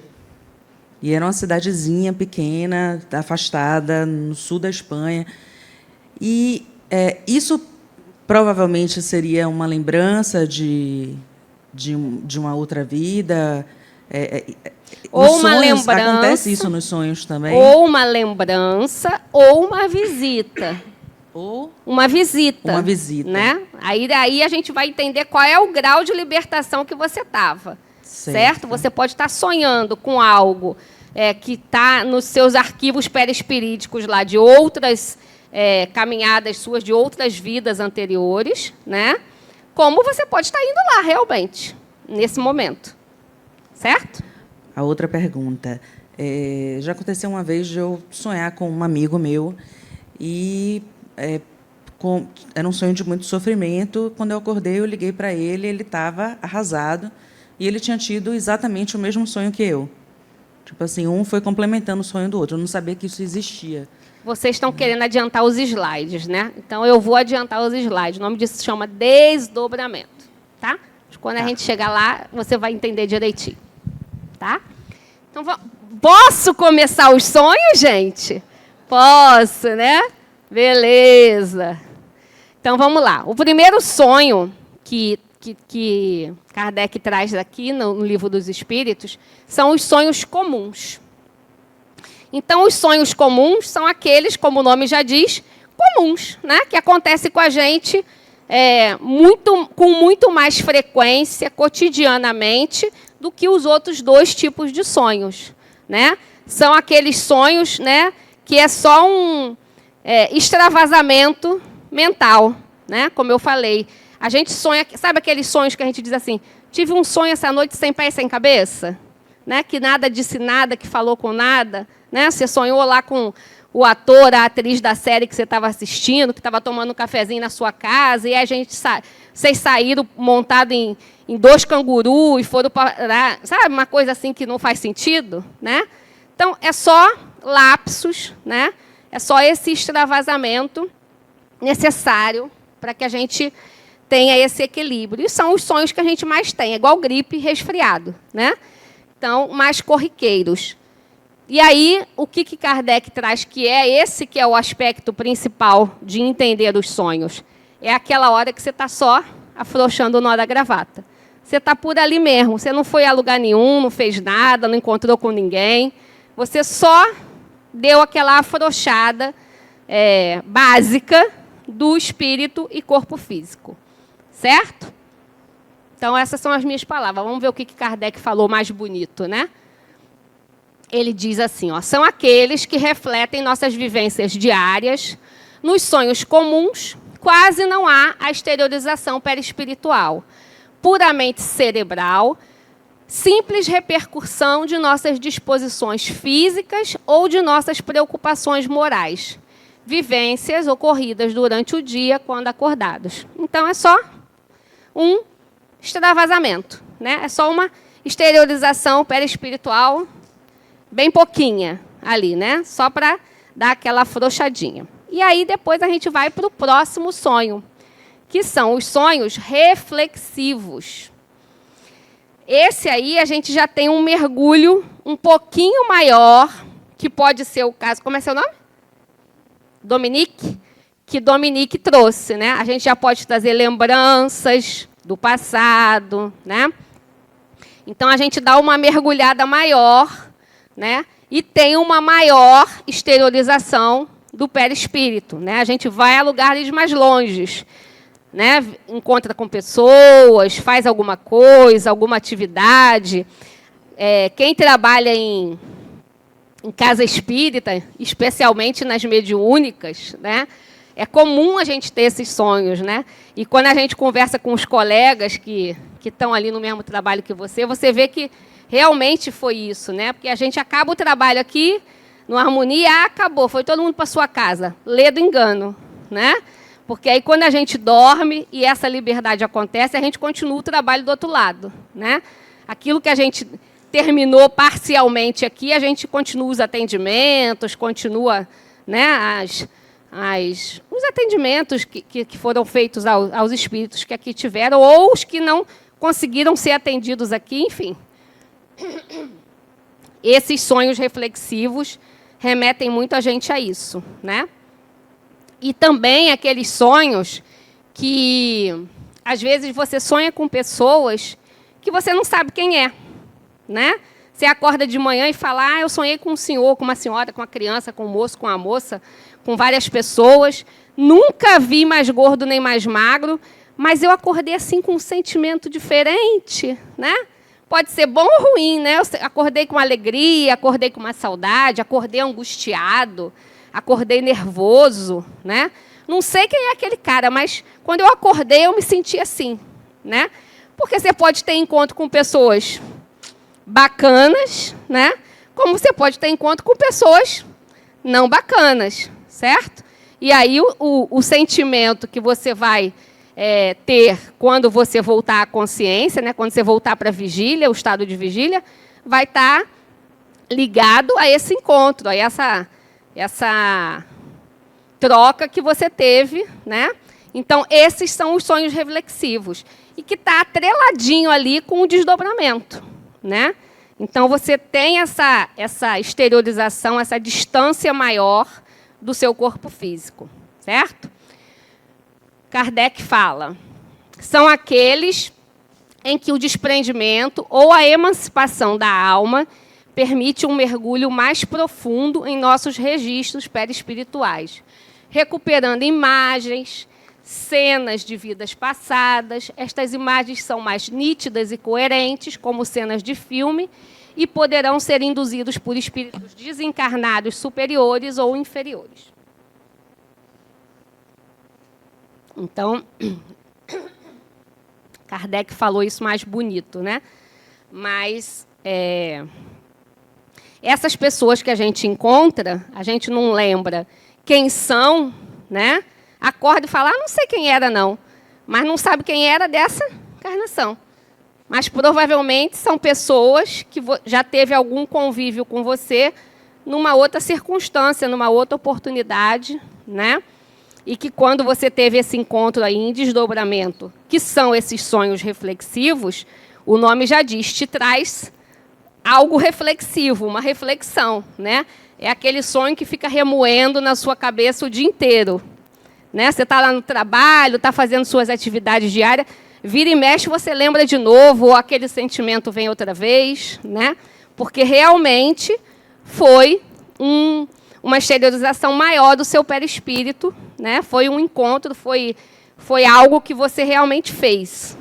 E era uma cidadezinha pequena, afastada, no sul da Espanha. E isso provavelmente seria uma lembrança de uma outra vida. Ou uma lembrança. Acontece isso nos sonhos também? Ou uma lembrança, ou uma visita. Ou uma visita. Uma visita. Né? Aí a gente vai entender qual é o grau de libertação que você estava. Certo? Você pode estar sonhando com algo que está nos seus arquivos perispiríticos lá de outras caminhadas suas, de outras vidas anteriores, né? Como você pode estar indo lá, realmente, nesse momento. Certo? A outra pergunta. Já aconteceu uma vez de eu sonhar com um amigo meu e era um sonho de muito sofrimento. Quando eu acordei, eu liguei para ele, ele estava arrasado e ele tinha tido exatamente o mesmo sonho que eu. Tipo assim, um foi complementando o sonho do outro. Eu não sabia que isso existia. Vocês estão querendo adiantar os slides, né? Então, eu vou adiantar os slides. O nome disso se chama desdobramento. Tá? Quando a gente chegar lá, você vai entender direitinho. Tá? Então, posso começar os sonhos, gente? Posso, né? Beleza. Então, vamos lá. O primeiro sonho que Kardec traz aqui no Livro dos Espíritos são os sonhos comuns. Então, os sonhos comuns são aqueles, como o nome já diz, comuns, né? Que acontecem com a gente com muito mais frequência, cotidianamente, do que os outros dois tipos de sonhos. Né? São aqueles sonhos, né, que é só um extravasamento mental. Né? Como eu falei, a gente sonha... Sabe aqueles sonhos que a gente diz assim, tive um sonho essa noite sem pé e sem cabeça? Né? Que nada disse nada, que falou com nada. Né? Você sonhou lá com o ator, a atriz da série que você estava assistindo, que estava tomando um cafezinho na sua casa, e vocês saíram montados em 2 cangurus e foram para... Sabe, uma coisa assim que não faz sentido? Né? Então, é só lapsos, né? É só esse extravasamento necessário para que a gente tenha esse equilíbrio. E são os sonhos que a gente mais tem, é igual gripe e resfriado, né? Então, mais corriqueiros. E aí, o que Kardec traz, que é o aspecto principal de entender os sonhos? É aquela hora que você está só afrouxando o nó da gravata. Você está por ali mesmo, você não foi a lugar nenhum, não fez nada, não encontrou com ninguém. Você só deu aquela afrouxada básica do espírito e corpo físico. Certo? Então, essas são as minhas palavras. Vamos ver o que Kardec falou mais bonito, né? Ele diz assim, ó, são aqueles que refletem nossas vivências diárias. Nos sonhos comuns, quase não há a exteriorização perispiritual, puramente cerebral, simples repercussão de nossas disposições físicas ou de nossas preocupações morais, vivências ocorridas durante o dia quando acordados. Então, é só um extravasamento, né? É só uma exteriorização perispiritual bem pouquinha ali, né? Só para dar aquela afrouxadinha. E aí, depois, a gente vai para o próximo sonho, que são os sonhos reflexivos. Esse aí, a gente já tem um mergulho um pouquinho maior, que pode ser o caso... Como é seu nome? Dominique? Que Dominique trouxe, né? A gente já pode trazer lembranças do passado, né? Então, a gente dá uma mergulhada maior, né? E tem uma maior exteriorização do perispírito, né? A gente vai a lugares mais longes, né? Encontra com pessoas, faz alguma coisa, alguma atividade. Quem trabalha em casa espírita, especialmente nas mediúnicas, né? É comum a gente ter esses sonhos, né? E quando a gente conversa com os colegas que estão ali no mesmo trabalho que você vê que realmente foi isso, né? Porque a gente acaba o trabalho aqui, no Harmonia, acabou, foi todo mundo para sua casa. Lê do engano, né? Porque aí, quando a gente dorme e essa liberdade acontece, a gente continua o trabalho do outro lado, né? Aquilo que a gente terminou parcialmente aqui, a gente continua os atendimentos, continua, né, os atendimentos que foram feitos aos espíritos que aqui tiveram, ou os que não conseguiram ser atendidos aqui, enfim. Esses sonhos reflexivos remetem muito a gente a isso, né? E também aqueles sonhos que, às vezes, você sonha com pessoas que você não sabe quem é, né? Você acorda de manhã e fala, eu sonhei com um senhor, com uma senhora, com uma criança, com um moço, com uma moça, com várias pessoas, nunca vi mais gordo nem mais magro, mas eu acordei assim com um sentimento diferente, né? Pode ser bom ou ruim, né? Eu acordei com alegria, acordei com uma saudade, acordei angustiado, acordei nervoso, né? Não sei quem é aquele cara, mas quando eu acordei, eu me senti assim, né? Porque você pode ter encontro com pessoas bacanas, né? Como você pode ter encontro com pessoas não bacanas, certo? E aí o sentimento que você vai ter quando você voltar à consciência, né? Quando você voltar para a vigília, o estado de vigília, vai estar ligado a esse encontro, a essa troca que você teve, né? Então, esses são os sonhos reflexivos. E que está atreladinho ali com o desdobramento, né? Então, você tem essa exteriorização, essa distância maior do seu corpo físico, certo? Kardec fala, são aqueles em que o desprendimento ou a emancipação da alma permite um mergulho mais profundo em nossos registros perispirituais, recuperando imagens, cenas de vidas passadas. Estas imagens são mais nítidas e coerentes, como cenas de filme, e poderão ser induzidos por espíritos desencarnados superiores ou inferiores. Então, Kardec falou isso mais bonito, né? Mas essas pessoas que a gente encontra, a gente não lembra quem são, né? Acorda e fala, não sei quem era, não. Mas não sabe quem era dessa encarnação. Mas, provavelmente, são pessoas que já teve algum convívio com você numa outra circunstância, numa outra oportunidade, né? e que quando você teve esse encontro aí em desdobramento, que são esses sonhos reflexivos, o nome já diz, te traz algo reflexivo, uma reflexão, né? É aquele sonho que fica remoendo na sua cabeça o dia inteiro, né? Você está lá no trabalho, está fazendo suas atividades diárias, vira e mexe, você lembra de novo, ou aquele sentimento vem outra vez, né? Porque realmente foi uma exteriorização maior do seu perispírito, né? Foi um encontro, foi algo que você realmente fez.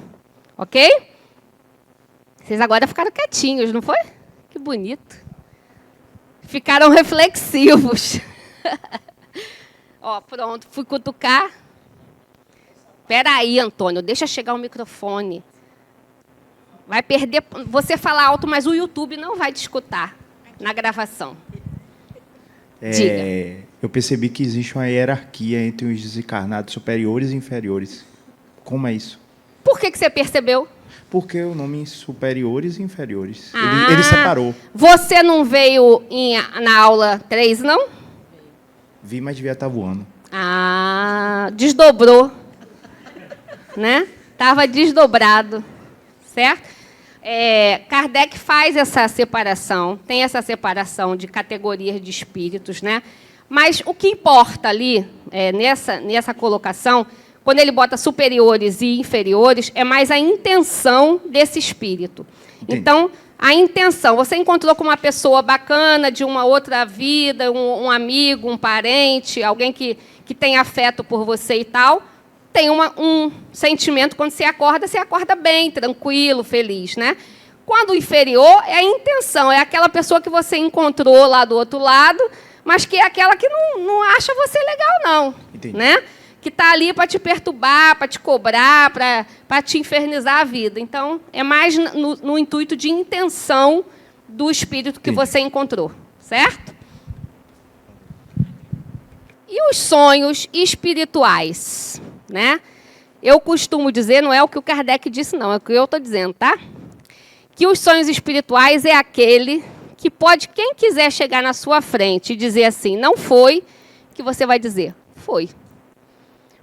Ok? Vocês agora ficaram quietinhos, não foi? Que bonito. Ficaram reflexivos. Ó, pronto, fui cutucar. Espera aí, Antônio, deixa chegar o microfone. Vai perder... Você fala alto, mas o YouTube não vai te escutar na gravação. Diga. Eu percebi que existe uma hierarquia entre os desencarnados superiores e inferiores. Como é isso? Por que você percebeu? Porque o nome superiores e inferiores. Ele separou. Você não veio na aula 3, não? Vi, mas devia estar voando. Desdobrou. Né? Estava desdobrado. Certo? Kardec faz essa separação, tem essa separação de categorias de espíritos, né? Mas o que importa ali, nessa colocação, quando ele bota superiores e inferiores, é mais a intenção desse espírito. Entendi. Então, a intenção, você encontrou com uma pessoa bacana, de uma outra vida, um amigo, um parente, alguém que tem afeto por você e tal, tem um sentimento, quando você acorda bem, tranquilo, feliz, né? Quando o inferior é a intenção, é aquela pessoa que você encontrou lá do outro lado, mas que é aquela que não acha você legal, não. Entendi. Né? Que está ali para te perturbar, para te cobrar, para te infernizar a vida. Então, é mais no intuito de intenção do espírito que você encontrou, certo? E os sonhos espirituais, né? Eu costumo dizer, não é o que o Kardec disse, não, é o que eu estou dizendo, tá? Que os sonhos espirituais é aquele que pode, quem quiser chegar na sua frente e dizer assim, não foi, que você vai dizer, foi.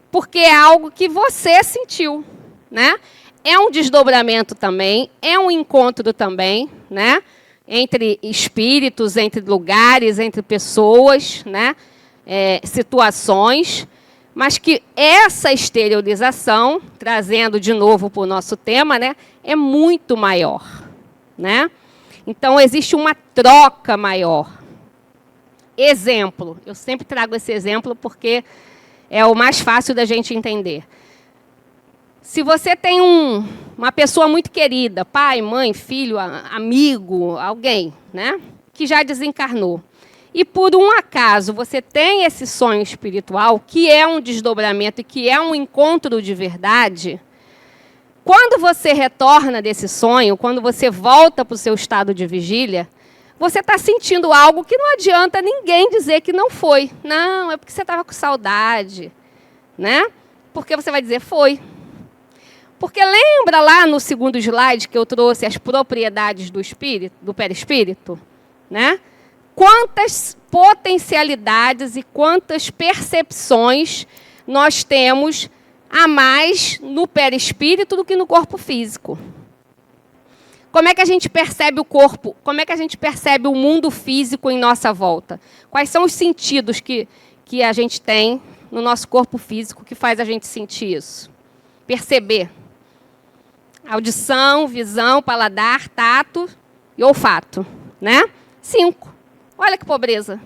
Porque é algo que você sentiu, né? É um desdobramento também, é um encontro também, né? Entre espíritos, entre lugares, entre pessoas, né? Situações, mas que essa exteriorização, trazendo de novo para o nosso tema, né? É muito maior, né? Então, existe uma troca maior. Exemplo, eu sempre trago esse exemplo porque é o mais fácil da gente entender. Se você tem uma pessoa muito querida, pai, mãe, filho, amigo, alguém, né, que já desencarnou, e por um acaso você tem esse sonho espiritual, que é um desdobramento e que é um encontro de verdade, quando você retorna desse sonho, quando você volta para o seu estado de vigília, você está sentindo algo que não adianta ninguém dizer que não foi. Não, é porque você estava com saudade, né? Porque você vai dizer, foi. Porque lembra lá no segundo slide que eu trouxe as propriedades do espírito, do perispírito, né? Quantas potencialidades e quantas percepções nós temos a mais no perispírito do que no corpo físico. Como é que a gente percebe o corpo? Como é que a gente percebe o mundo físico em nossa volta? Quais são os sentidos que a gente tem no nosso corpo físico que faz a gente sentir isso? Perceber. Audição, visão, paladar, tato e olfato, né? 5. Olha que pobreza.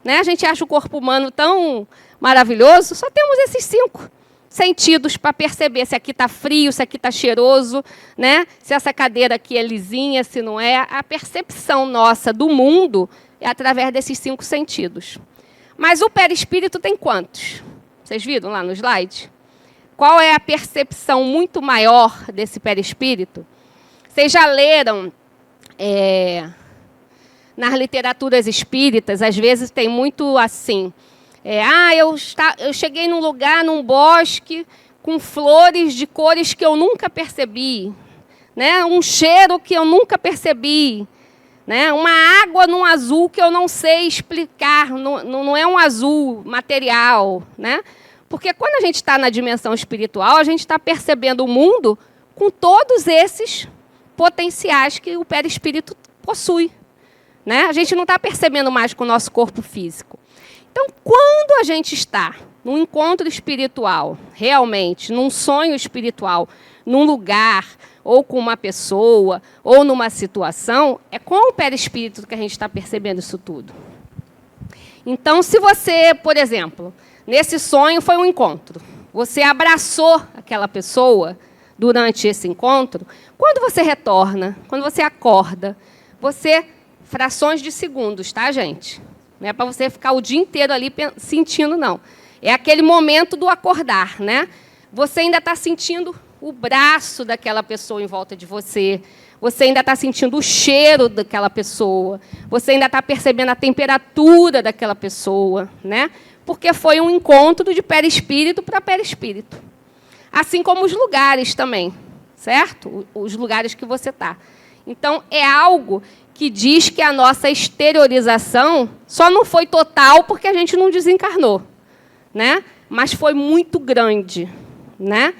Né? A gente acha o corpo humano tão maravilhoso, só temos esses 5 sentidos para perceber se aqui está frio, se aqui está cheiroso, né? Se essa cadeira aqui é lisinha, se não é. A percepção nossa do mundo é através desses 5 sentidos. Mas o perispírito tem quantos? Vocês viram lá no slide? Qual é a percepção muito maior desse perispírito? Vocês já leram nas literaturas espíritas, às vezes tem muito assim... eu cheguei num lugar, num bosque, com flores de cores que eu nunca percebi, né? Um cheiro que eu nunca percebi, né? Uma água num azul que eu não sei explicar, não é um azul material, né? Porque quando a gente está na dimensão espiritual, a gente está percebendo o mundo com todos esses potenciais que o perispírito possui. Né? A gente não está percebendo mais com o nosso corpo físico. Então, quando a gente está num encontro espiritual, realmente, num sonho espiritual, num lugar, ou com uma pessoa, ou numa situação, é com o perispírito que a gente está percebendo isso tudo. Então, se você, por exemplo, nesse sonho foi um encontro, você abraçou aquela pessoa durante esse encontro, quando você retorna, quando você acorda, você... frações de segundos, tá, gente? Não é para você ficar o dia inteiro ali sentindo, não. É aquele momento do acordar, né? Você ainda está sentindo o braço daquela pessoa em volta de você, você ainda está sentindo o cheiro daquela pessoa, você ainda está percebendo a temperatura daquela pessoa, né? Porque foi um encontro de perispírito para perispírito. Assim como os lugares também, certo? Os lugares que você está. Então, é algo que diz que a nossa exteriorização só não foi total porque a gente não desencarnou, né? Mas foi muito grande, né?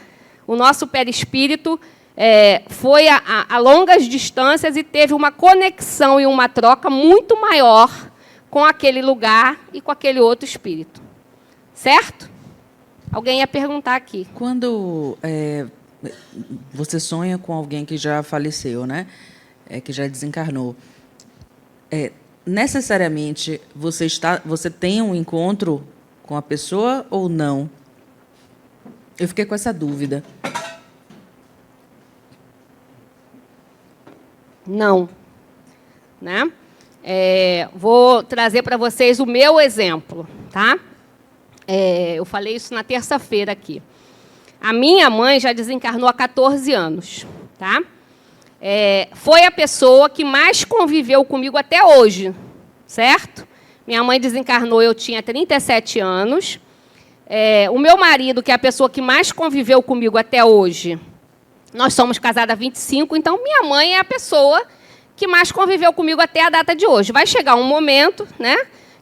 O nosso perispírito foi a longas distâncias e teve uma conexão e uma troca muito maior com aquele lugar e com aquele outro espírito. Certo? Alguém ia perguntar aqui. Quando você sonha com alguém que já faleceu, né? Que já desencarnou, necessariamente você tem um encontro com a pessoa ou não? Eu fiquei com essa dúvida. Não. Né? Vou trazer para vocês o meu exemplo. Tá? Eu falei isso na terça-feira aqui. A minha mãe já desencarnou há 14 anos. Tá? Foi a pessoa que mais conviveu comigo até hoje, certo? Minha mãe desencarnou, eu tinha 37 anos. O meu marido, que é a pessoa que mais conviveu comigo até hoje, nós somos casados há 25, então minha mãe é a pessoa que mais conviveu comigo até a data de hoje. Vai chegar um momento, né,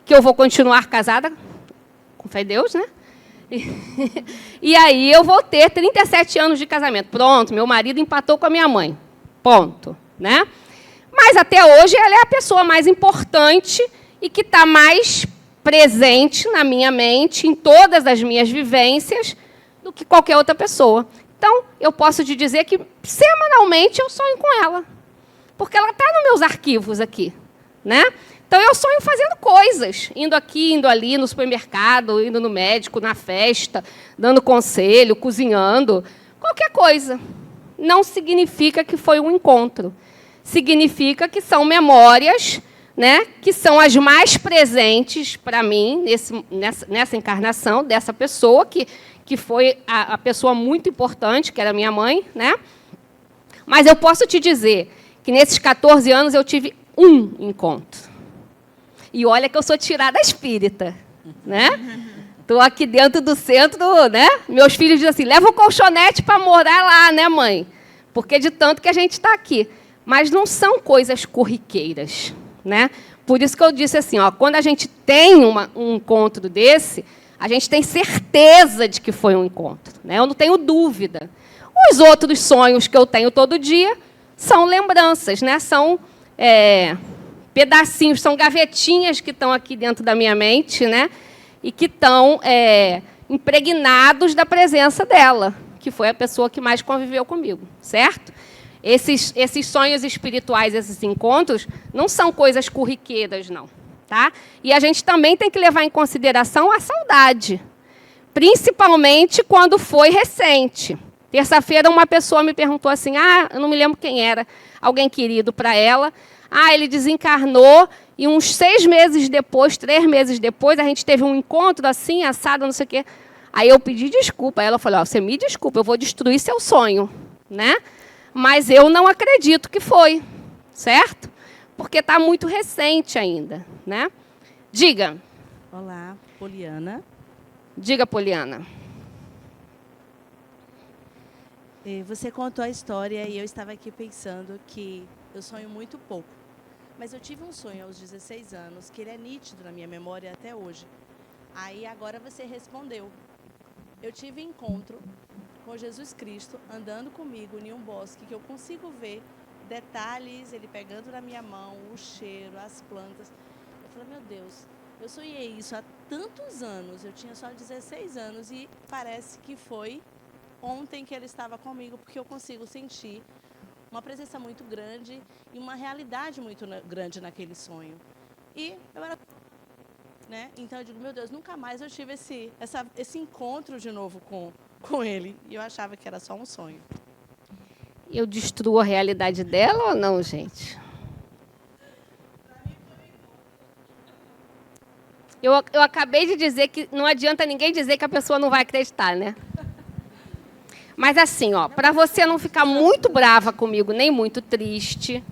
que eu vou continuar casada, com fé em Deus, né? E aí eu vou ter 37 anos de casamento. Pronto, meu marido empatou com a minha mãe. Ponto, né? Mas até hoje ela é a pessoa mais importante e que está mais presente na minha mente, em todas as minhas vivências, do que qualquer outra pessoa. Então, eu posso te dizer que semanalmente eu sonho com ela, porque ela está nos meus arquivos aqui, né? Então, eu sonho fazendo coisas, indo aqui, indo ali, no supermercado, indo no médico, na festa, dando conselho, cozinhando, qualquer coisa. Não significa que foi um encontro. Significa que são memórias, né, que são as mais presentes para mim nessa encarnação dessa pessoa, que foi a pessoa muito importante, que era minha mãe. Né? Mas eu posso te dizer que, nesses 14 anos, eu tive um encontro. E olha que eu sou tirada espírita. Né? Estou aqui dentro do centro, né? Meus filhos dizem assim, leva o colchonete para morar lá, né, mãe? Porque de tanto que a gente está aqui. Mas não são coisas corriqueiras, né? Por isso que eu disse assim, ó, quando a gente tem um encontro desse, a gente tem certeza de que foi um encontro, né? Eu não tenho dúvida. Os outros sonhos que eu tenho todo dia são lembranças, né? São pedacinhos, são gavetinhas que estão aqui dentro da minha mente, né? E que estão impregnados da presença dela, que foi a pessoa que mais conviveu comigo, certo? Esses sonhos espirituais, esses encontros, não são coisas corriqueiras, não. Tá? E a gente também tem que levar em consideração a saudade, principalmente quando foi recente. Terça-feira, uma pessoa me perguntou assim, eu não me lembro quem era, alguém querido para ela. Ele desencarnou e uns 6 meses depois, 3 meses depois, a gente teve um encontro assim, assado, não sei o quê. Aí eu pedi desculpa. Aí ela falou, você me desculpa, eu vou destruir seu sonho, né? Mas eu não acredito que foi, certo? Porque está muito recente ainda, né? Diga. Olá, Poliana. Diga, Poliana. Você contou a história e eu estava aqui pensando que eu sonho muito pouco. Mas eu tive um sonho aos 16 anos, que ele é nítido na minha memória até hoje. Aí agora você respondeu. eu tive encontro com Jesus Cristo, andando comigo em um bosque, que eu consigo ver detalhes, ele pegando na minha mão, o cheiro, as plantas. Eu falei, meu Deus, eu sonhei isso há tantos anos, eu tinha só 16 anos e parece que foi ontem que ele estava comigo, porque eu consigo sentir uma presença muito grande e uma realidade muito grande naquele sonho. E eu era... né? Então eu digo, meu Deus, nunca mais eu tive esse encontro de novo com ele. E eu achava que era só um sonho. Eu destruo a realidade dela ou não, gente? Eu acabei de dizer que não adianta ninguém dizer que a pessoa não vai acreditar, né? Mas assim, ó, para você não ficar muito brava comigo, nem muito triste,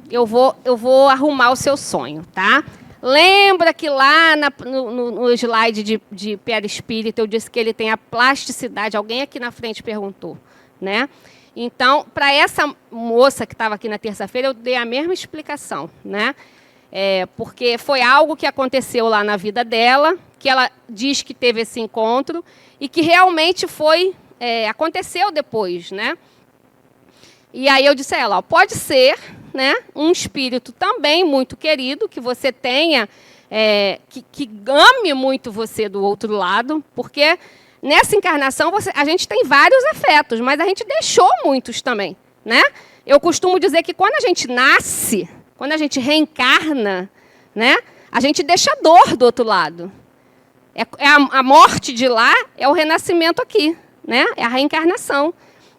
eu vou arrumar o seu sonho, tá? Lembra que lá no slide de perispírito eu disse que ele tem a plasticidade, alguém aqui na frente perguntou, né? Então, para essa moça que estava aqui na terça-feira, eu dei a mesma explicação, né? Porque foi algo que aconteceu lá na vida dela, que ela diz que teve esse encontro e que realmente aconteceu depois, né? E aí eu disse a ela, ó, pode ser, né, um espírito também muito querido, que você tenha, que ame muito você do outro lado, porque nessa encarnação a gente tem vários afetos, mas a gente deixou muitos também, né? Eu costumo dizer que quando a gente nasce, quando a gente reencarna, né, a gente deixa dor do outro lado. A morte de lá é o renascimento aqui, né? É a reencarnação.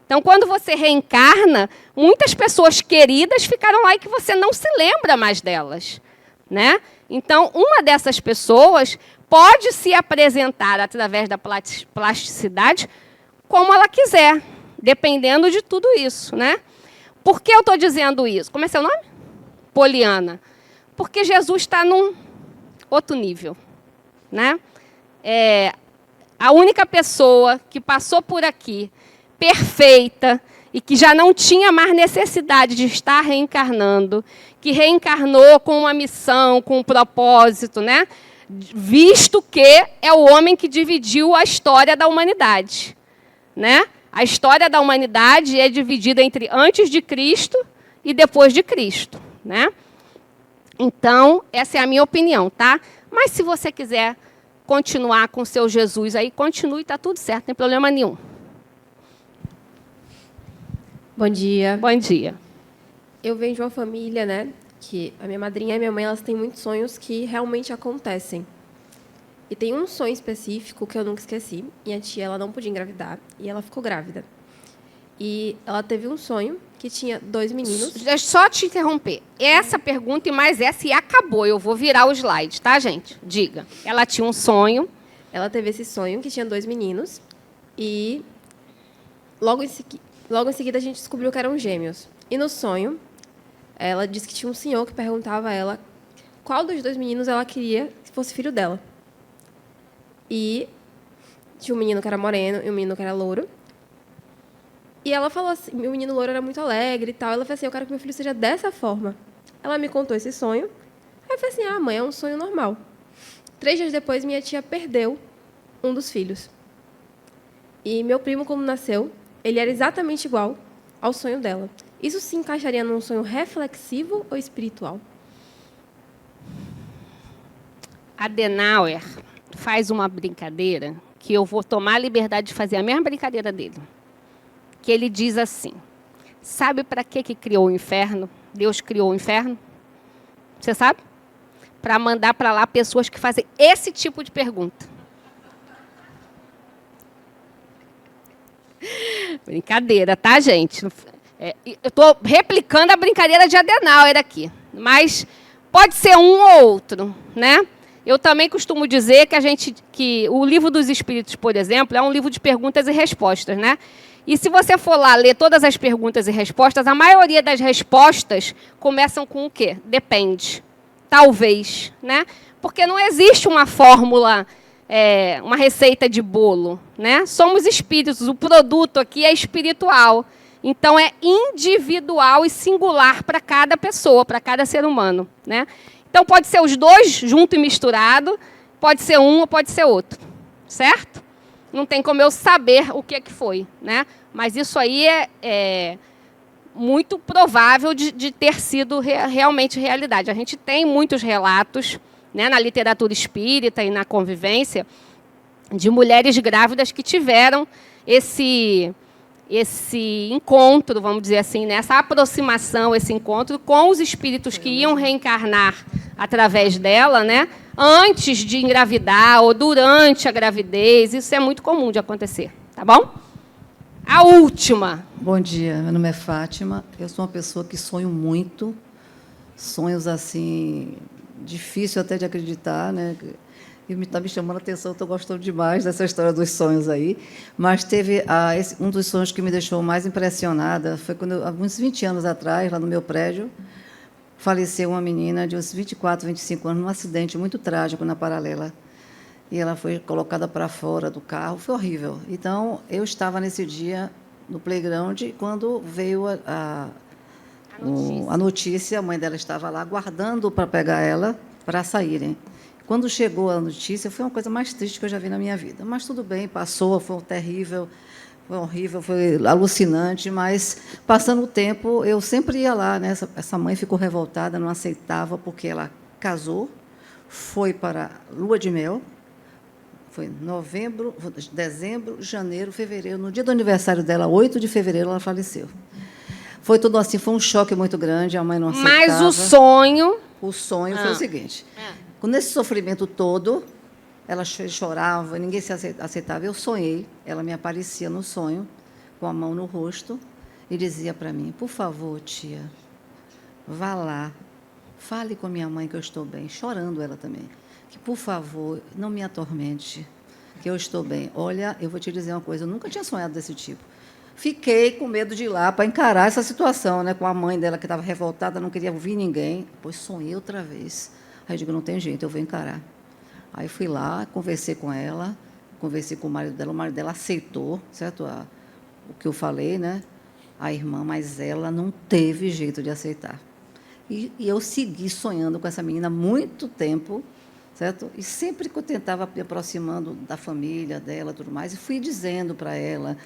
Então, quando você reencarna, muitas pessoas queridas ficaram lá e que você não se lembra mais delas, né? Então, uma dessas pessoas pode se apresentar através da plasticidade como ela quiser, dependendo de tudo isso, né? Por que eu estou dizendo isso? Como é seu nome? Poliana. Porque Jesus está num outro nível, né? A única pessoa que passou por aqui perfeita e que já não tinha mais necessidade de estar reencarnando, que reencarnou com uma missão, com um propósito, né? Visto que é o homem que dividiu a história da humanidade, né? A história da humanidade é dividida entre antes de Cristo e depois de Cristo, né? Então, essa é a minha opinião, tá? Mas se você quiser continuar com o seu Jesus aí, continue, está tudo certo, não tem problema nenhum. Bom dia. Bom dia. Eu venho de uma família, né, que a minha madrinha e a minha mãe, elas têm muitos sonhos que realmente acontecem. E tem um sonho específico que eu nunca esqueci. Minha tia, ela não podia engravidar e ela ficou grávida. E ela teve um sonho que tinha 2 meninos. Deixa eu só te interromper. Essa pergunta e mais essa e acabou. Eu vou virar o slide, tá, gente? Diga. Ela tinha um sonho. Ela teve esse sonho que tinha 2 meninos e logo em seguida a gente descobriu que eram gêmeos. E no sonho, ela disse que tinha um senhor que perguntava a ela qual dos 2 meninos ela queria que fosse filho dela. E tinha um menino que era moreno e um menino que era louro. E ela falou assim, meu menino louro era muito alegre e tal. Ela falou assim, eu quero que meu filho seja dessa forma. Ela me contou esse sonho. Aí eu falei assim, mãe, é um sonho normal. 3 dias depois, minha tia perdeu um dos filhos. E meu primo, quando nasceu, ele era exatamente igual ao sonho dela. Isso se encaixaria num sonho reflexivo ou espiritual? Adenauer faz uma brincadeira que eu vou tomar a liberdade de fazer a mesma brincadeira dele. Que ele diz assim, sabe para que criou o inferno? Deus criou o inferno? Você sabe? Para mandar para lá pessoas que fazem esse tipo de pergunta. Brincadeira, tá, gente? Eu estou replicando a brincadeira de Adenauer aqui, mas pode ser um ou outro, né? Eu também costumo dizer que o Livro dos Espíritos, por exemplo, é um livro de perguntas e respostas, né? E se você for lá ler todas as perguntas e respostas, a maioria das respostas começam com o quê? Depende. Talvez, né? Porque não existe uma fórmula, uma receita de bolo, né? Somos espíritos, o produto aqui é espiritual. Então, é individual e singular para cada pessoa, para cada ser humano, né? Então, pode ser os dois junto e misturado, pode ser um ou pode ser outro, certo? não tem como eu saber o que é que foi, né? Mas isso aí é muito provável de ter sido realmente realidade. A gente tem muitos relatos, né, na literatura espírita e na convivência de mulheres grávidas que tiveram esse encontro, vamos dizer assim, né, essa aproximação, esse encontro com os espíritos que iam reencarnar através dela, né, antes de engravidar ou durante a gravidez. Isso é muito comum de acontecer, tá bom? A última. Bom dia, meu nome é Fátima. Eu sou uma pessoa que sonho muito, sonhos assim, difícil até de acreditar, né? E está me chamando a atenção, estou gostando demais dessa história dos sonhos aí. Mas teve um dos sonhos que me deixou mais impressionada, foi quando, há uns 20 anos atrás, lá no meu prédio, faleceu uma menina de uns 24, 25 anos, num acidente muito trágico na Paralela. E ela foi colocada para fora do carro, foi horrível. Então, eu estava nesse dia no playground, quando veio a notícia, a mãe dela estava lá aguardando para pegar ela, para saírem. Quando chegou a notícia, foi uma coisa mais triste que eu já vi na minha vida. Mas tudo bem, passou, foi terrível, foi horrível, foi alucinante, mas, passando o tempo, eu sempre ia lá, né? Essa mãe ficou revoltada, não aceitava, porque ela casou, foi para lua de mel, foi novembro, dezembro, janeiro, fevereiro. No dia do aniversário dela, 8 de fevereiro, ela faleceu. Foi tudo assim, foi um choque muito grande, a mãe não aceitava. Mas o sonho... O sonho foi o seguinte, com esse sofrimento todo, ela chorava, ninguém se aceitava. Eu sonhei, ela me aparecia no sonho, com a mão no rosto, e dizia para mim, por favor, tia, vá lá, fale com a minha mãe que eu estou bem, chorando ela também. Que, por favor, não me atormente, que eu estou bem. Olha, eu vou te dizer uma coisa, eu nunca tinha sonhado desse tipo. Fiquei com medo de ir lá para encarar essa situação, né, com a mãe dela, que estava revoltada, não queria ouvir ninguém. Depois sonhei outra vez. Aí eu digo, não tem jeito, eu vou encarar. Aí fui lá, conversei com ela, conversei com o marido dela aceitou, certo? O que eu falei, né? A irmã, mas ela não teve jeito de aceitar. E eu segui sonhando com essa menina há muito tempo, certo? E sempre que eu tentava me aproximando da família dela, tudo mais, e fui dizendo para ela.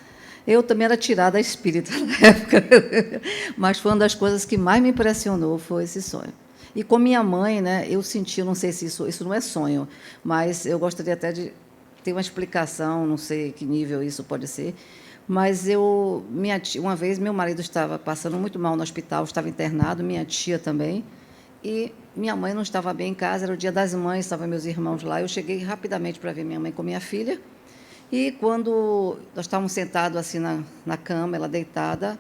Eu também era tirada espírita na época, mas foi uma das coisas que mais me impressionou, foi esse sonho. E com minha mãe, né, eu senti, não sei se isso não é sonho, mas eu gostaria até de ter uma explicação, não sei que nível isso pode ser, mas minha tia, uma vez meu marido estava passando muito mal no hospital, estava internado, minha tia também, e minha mãe não estava bem em casa, era o Dia das Mães, estavam meus irmãos lá, eu cheguei rapidamente para ver minha mãe com minha filha, e quando nós estávamos sentados assim na cama, ela deitada,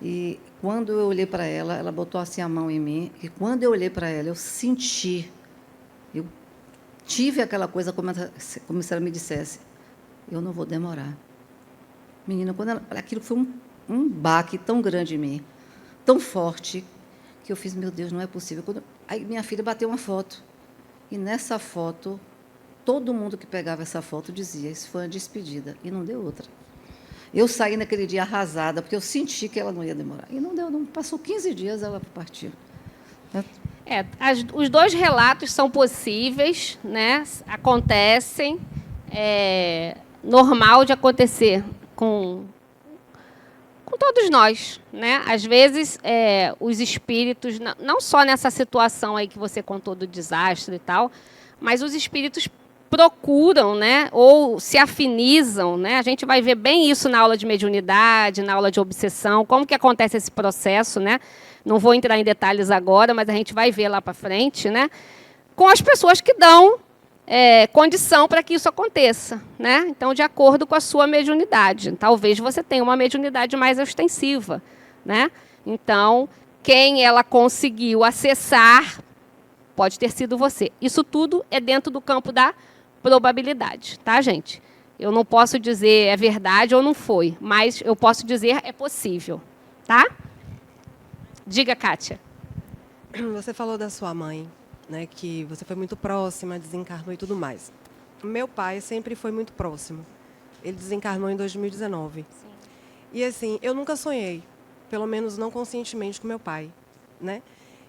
e quando eu olhei para ela, ela botou assim a mão em mim, e quando eu olhei para ela, eu senti, eu tive aquela coisa como se ela me dissesse, eu não vou demorar. Menina, aquilo foi um baque tão grande em mim, tão forte, que eu fiz, meu Deus, não é possível. Aí minha filha bateu uma foto, e nessa foto, todo mundo que pegava essa foto dizia, isso foi uma despedida, e não deu outra. Eu saí naquele dia arrasada, porque eu senti que ela não ia demorar. E não deu, não. Passou 15 dias, ela partiu. Os dois relatos são possíveis, né? Acontecem, normal de acontecer com todos nós, né? Às vezes, os espíritos, não só nessa situação aí que você contou do desastre e tal, mas os espíritos procuram, né, ou se afinizam, né? A gente vai ver bem isso na aula de mediunidade, na aula de obsessão, como que acontece esse processo, né? Não vou entrar em detalhes agora, mas a gente vai ver lá para frente, né? Com as pessoas que dão condição para que isso aconteça, né? Então, de acordo com a sua mediunidade. Talvez você tenha uma mediunidade mais ostensiva, né? Então, quem ela conseguiu acessar pode ter sido você. Isso tudo é dentro do campo da probabilidade, tá, gente? Eu não posso dizer é verdade ou não foi, mas eu posso dizer é possível, tá? Diga, Kátia. Você falou da sua mãe, né, que você foi muito próxima, desencarnou e tudo mais. Meu pai sempre foi muito próximo. Ele desencarnou em 2019. Sim. E assim, eu nunca sonhei, pelo menos não conscientemente, com meu pai, né?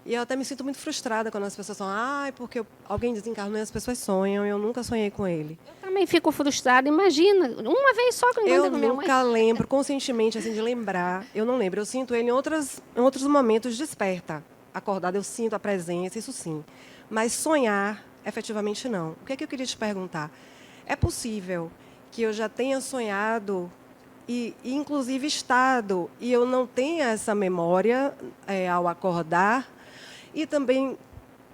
E eu até me sinto muito frustrada quando as pessoas falam, porque alguém desencarnou e as pessoas sonham, e eu nunca sonhei com ele. Eu Também fico frustrada. Imagina, uma vez só que eu Eu encontrei com minha mãe. nunca lembro conscientemente, assim, de lembrar. Eu não lembro. Eu sinto ele em outros momentos desperta. Acordada, eu sinto a presença, isso sim. Mas sonhar, efetivamente, não. O que é que eu queria te perguntar? É possível que eu já tenha sonhado e inclusive, estado, e eu não tenha essa memória ao acordar? E também,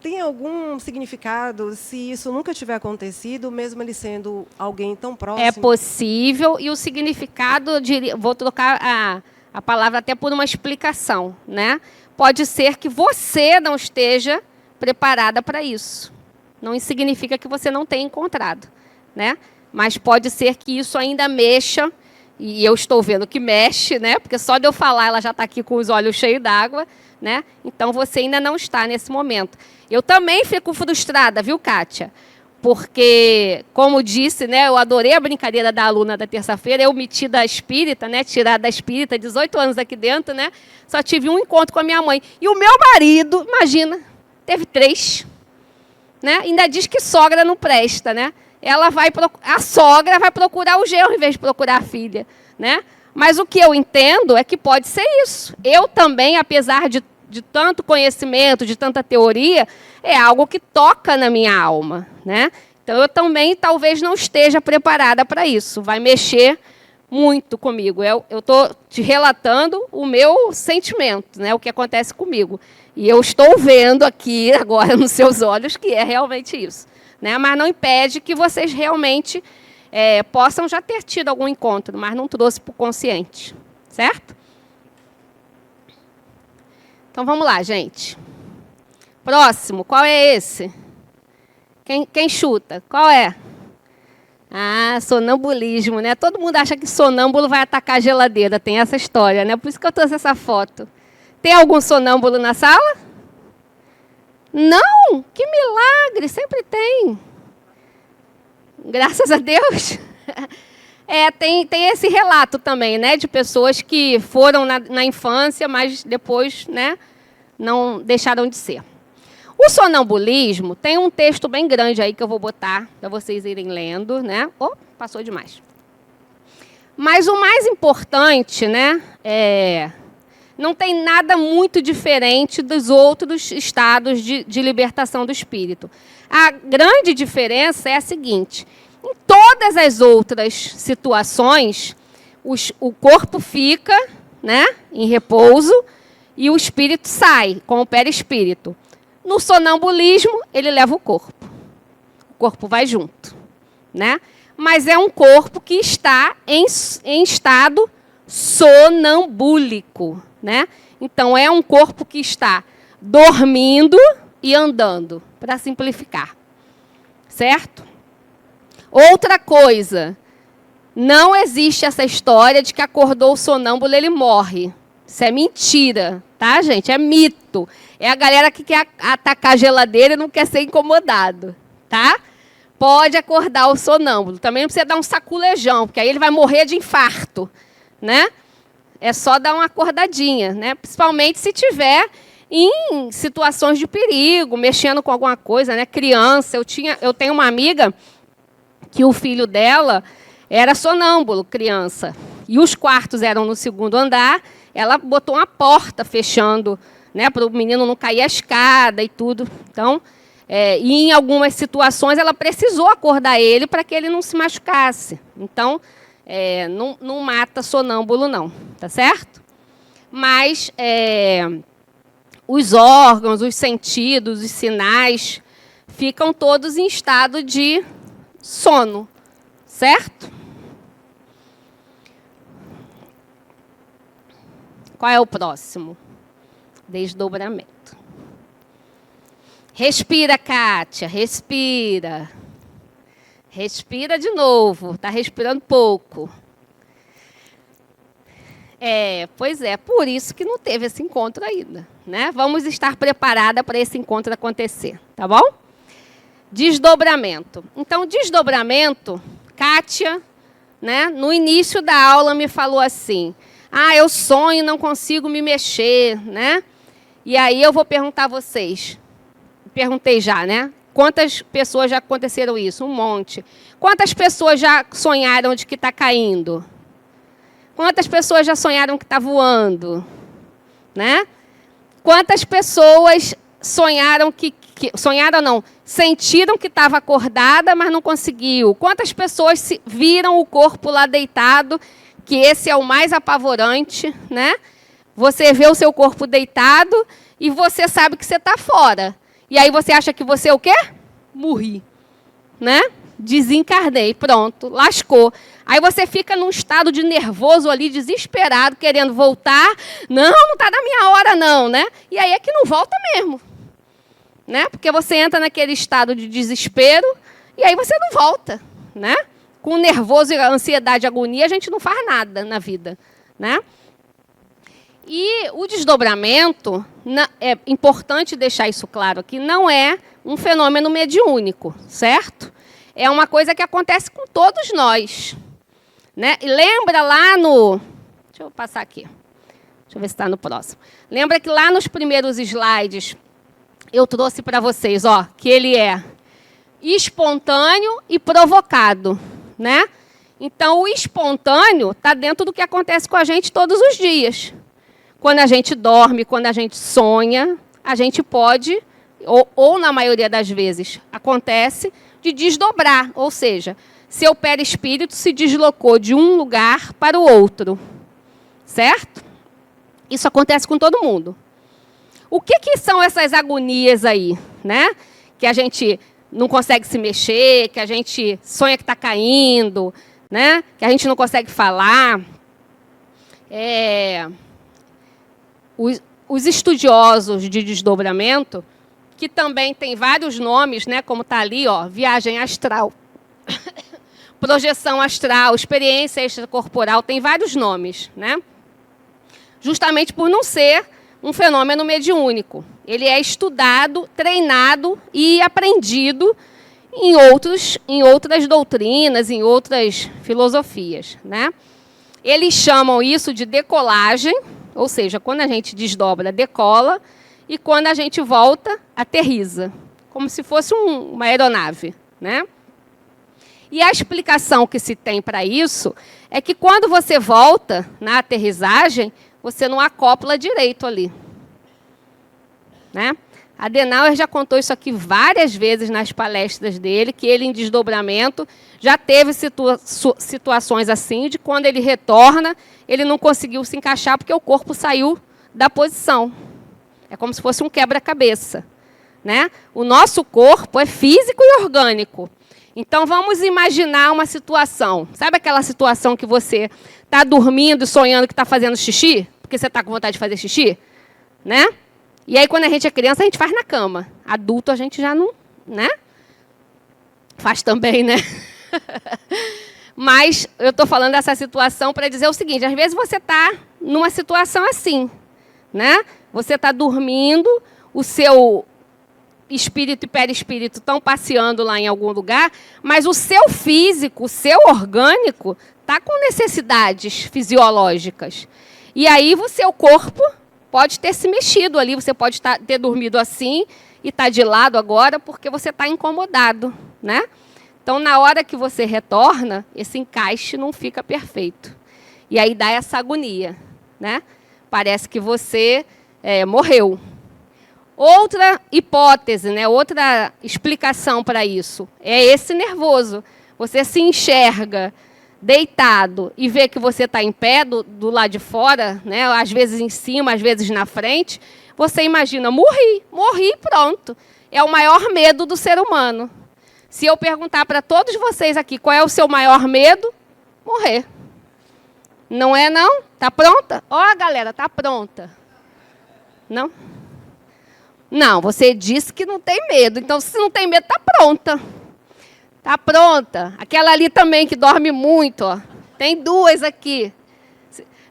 tem algum significado se isso nunca tiver acontecido, mesmo ele sendo alguém tão próximo? É possível, e o significado, eu diria, vou trocar a palavra até por uma explicação, né? Pode ser que você não esteja preparada para isso. Não significa que você não tenha encontrado, né? Mas pode ser que isso ainda mexa, e eu estou vendo que mexe, né? Porque só de eu falar, ela já está aqui com os olhos cheios d'água, né? Então, você ainda não está nesse momento. Eu também fico frustrada, viu, Kátia? Porque, como disse, né, eu adorei a brincadeira da aluna da terça-feira, eu metida espírita, né, tirada da espírita, 18 anos aqui dentro, né? Só tive um encontro com a minha mãe. E o meu marido, imagina, teve 3. Né? Ainda diz que sogra não presta, né? A sogra vai procurar o genro em vez de procurar a filha, né? Mas o que eu entendo é que pode ser isso. Eu também, apesar de tanto conhecimento, de tanta teoria, é algo que toca na minha alma, né? Então, eu também talvez não esteja preparada para isso. Vai mexer muito comigo. Eu estou te relatando o meu sentimento, né? O que acontece comigo. E eu estou vendo aqui, agora, nos seus olhos, que é realmente isso. Né? Mas não impede que vocês realmente possam já ter tido algum encontro, mas não trouxe para o consciente. Certo? Então, vamos lá, gente. Próximo, qual é esse? Quem chuta? Qual é? Ah, sonambulismo, né? Todo mundo acha que sonâmbulo vai atacar a geladeira. Tem essa história, né? Por isso que eu trouxe essa foto. Tem algum sonâmbulo na sala? Não! Que milagre! Sempre tem. Graças a Deus. Tem esse relato também, né? De pessoas que foram na infância, mas depois, né, não deixaram de ser. O sonambulismo tem um texto bem grande aí que eu vou botar para vocês irem lendo, né? Oh, passou demais. Mas o mais importante, né, não tem nada muito diferente dos outros estados de libertação do espírito. A grande diferença é a seguinte: em todas as outras situações, o corpo fica, né, em repouso e o espírito sai com o perispírito. No sonambulismo, ele leva o corpo. O corpo vai junto, né? Mas é um corpo que está em estado sonambúlico, né? Então, é um corpo que está dormindo e andando, para simplificar. Certo? Outra coisa, não existe essa história de que acordou o sonâmbulo, ele morre. Isso é mentira, tá, gente? É mito. É a galera que quer atacar a geladeira e não quer ser incomodado, tá? Pode acordar o sonâmbulo. Também não precisa dar um saculejão, porque aí ele vai morrer de infarto, né? É só dar uma acordadinha, né? Principalmente se tiver em situações de perigo, mexendo com alguma coisa, né? Criança. Eu tenho uma amiga que o filho dela era sonâmbulo, criança. E os quartos eram no 2º andar. Ela botou uma porta fechando, né, para o menino não cair a escada e tudo. Então, e em algumas situações ela precisou acordar ele para que ele não se machucasse. Então, não mata sonâmbulo, não, tá certo? Mas os órgãos, os sentidos, os sinais ficam todos em estado de sono, certo? Qual é o próximo? Desdobramento. Respira, Kátia, respira. Respira de novo, está respirando pouco. Pois é, por isso que não teve esse encontro ainda, né? Vamos estar preparada para esse encontro acontecer, tá bom? Desdobramento. Então, desdobramento, Kátia, né, no início da aula me falou assim: ah, eu sonho, não consigo me mexer, né? E aí eu vou perguntar a vocês, perguntei já, né? Quantas pessoas já aconteceram isso? Um monte. Quantas pessoas já sonharam de que está caindo? Quantas pessoas já sonharam que está voando? Né? Quantas pessoas sonharam sonharam não, sentiram que estava acordada, mas não conseguiu? Quantas pessoas viram o corpo lá deitado, que esse é o mais apavorante, né? Você vê o seu corpo deitado e você sabe que você está fora. E aí você acha que você é o quê? Morri, né? Desencarnei, pronto, lascou. Aí você fica num estado de nervoso ali, desesperado, querendo voltar. Não está na minha hora não, né? E aí é que não volta mesmo, né? Porque você entra naquele estado de desespero e aí você não volta, né? Com nervoso, ansiedade, agonia, a gente não faz nada na vida, né? E o desdobramento, é importante deixar isso claro aqui, não é um fenômeno mediúnico, certo? É uma coisa que acontece com todos nós, né? E lembra lá no... Deixa eu passar aqui. Deixa eu ver se está no próximo. Lembra que lá nos primeiros slides eu trouxe para vocês, ó, que ele é espontâneo e provocado, né? Então, o espontâneo está dentro do que acontece com a gente todos os dias. Quando a gente dorme, quando a gente sonha, a gente pode, ou na maioria das vezes, acontece de desdobrar, ou seja, seu perispírito se deslocou de um lugar para o outro, certo? Isso acontece com todo mundo. O que são essas agonias aí, né? Que a gente não consegue se mexer, que a gente sonha que está caindo, né? Que a gente não consegue falar. Os estudiosos de desdobramento, que também tem vários nomes, né? Como está ali, ó, viagem astral, projeção astral, experiência extracorporal, tem vários nomes, né? Justamente por não ser um fenômeno mediúnico. Ele é estudado, treinado e aprendido em outras doutrinas, em outras filosofias, né? Eles chamam isso de decolagem, ou seja, quando a gente desdobra, decola, e quando a gente volta, aterriza, como se fosse uma aeronave, né? E a explicação que se tem para isso é que quando você volta na aterrissagem, você não acopla direito ali, né? Adenauer já contou isso aqui várias vezes nas palestras dele, que ele, em desdobramento, já teve situações assim, de quando ele retorna, ele não conseguiu se encaixar porque o corpo saiu da posição. É como se fosse um quebra-cabeça, né? O nosso corpo é físico e orgânico. Então, vamos imaginar uma situação. Sabe aquela situação que você está dormindo e sonhando que está fazendo xixi? Porque você está com vontade de fazer xixi? Né? E aí, quando a gente é criança, a gente faz na cama. Adulto, a gente já não... né? Faz também, né? Mas eu estou falando dessa situação para dizer o seguinte, às vezes você está numa situação assim, né? Você está dormindo, o seu espírito e perispírito estão passeando lá em algum lugar, mas o seu físico, o seu orgânico, está com necessidades fisiológicas. E aí o seu corpo pode ter se mexido ali, você pode ter dormido assim e estar de lado agora porque você está incomodado, né? Então, na hora que você retorna, esse encaixe não fica perfeito. E aí dá essa agonia, né? Parece que você morreu. Outra hipótese, né? Outra explicação para isso é esse nervoso. Você se enxerga deitado e vê que você está em pé do lado de fora, né? Às vezes em cima, às vezes na frente. Você imagina, morri, pronto. É o maior medo do ser humano. Se eu perguntar para todos vocês aqui qual é o seu maior medo, morrer. Não é, não? Está pronta? Ó, galera, está pronta. Não? Não, você disse que não tem medo. Então, se não tem medo, está pronta. Está pronta. Aquela ali também, que dorme muito. Ó. Tem duas aqui.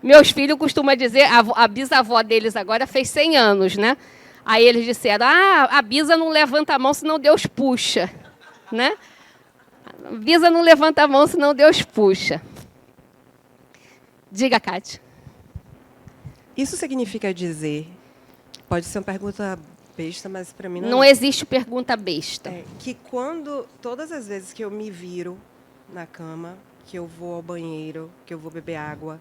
Meus filhos costumam dizer, a bisavó deles agora fez 100 anos, né? Aí eles disseram, a bisa não levanta a mão, senão Deus puxa. Né? A bisa não levanta a mão, senão Deus puxa. Diga, Cátia. Isso significa dizer, pode ser uma pergunta besta, mas para mim não, Não existe pergunta besta. Que todas as vezes que eu me viro na cama, que eu vou ao banheiro, que eu vou beber água,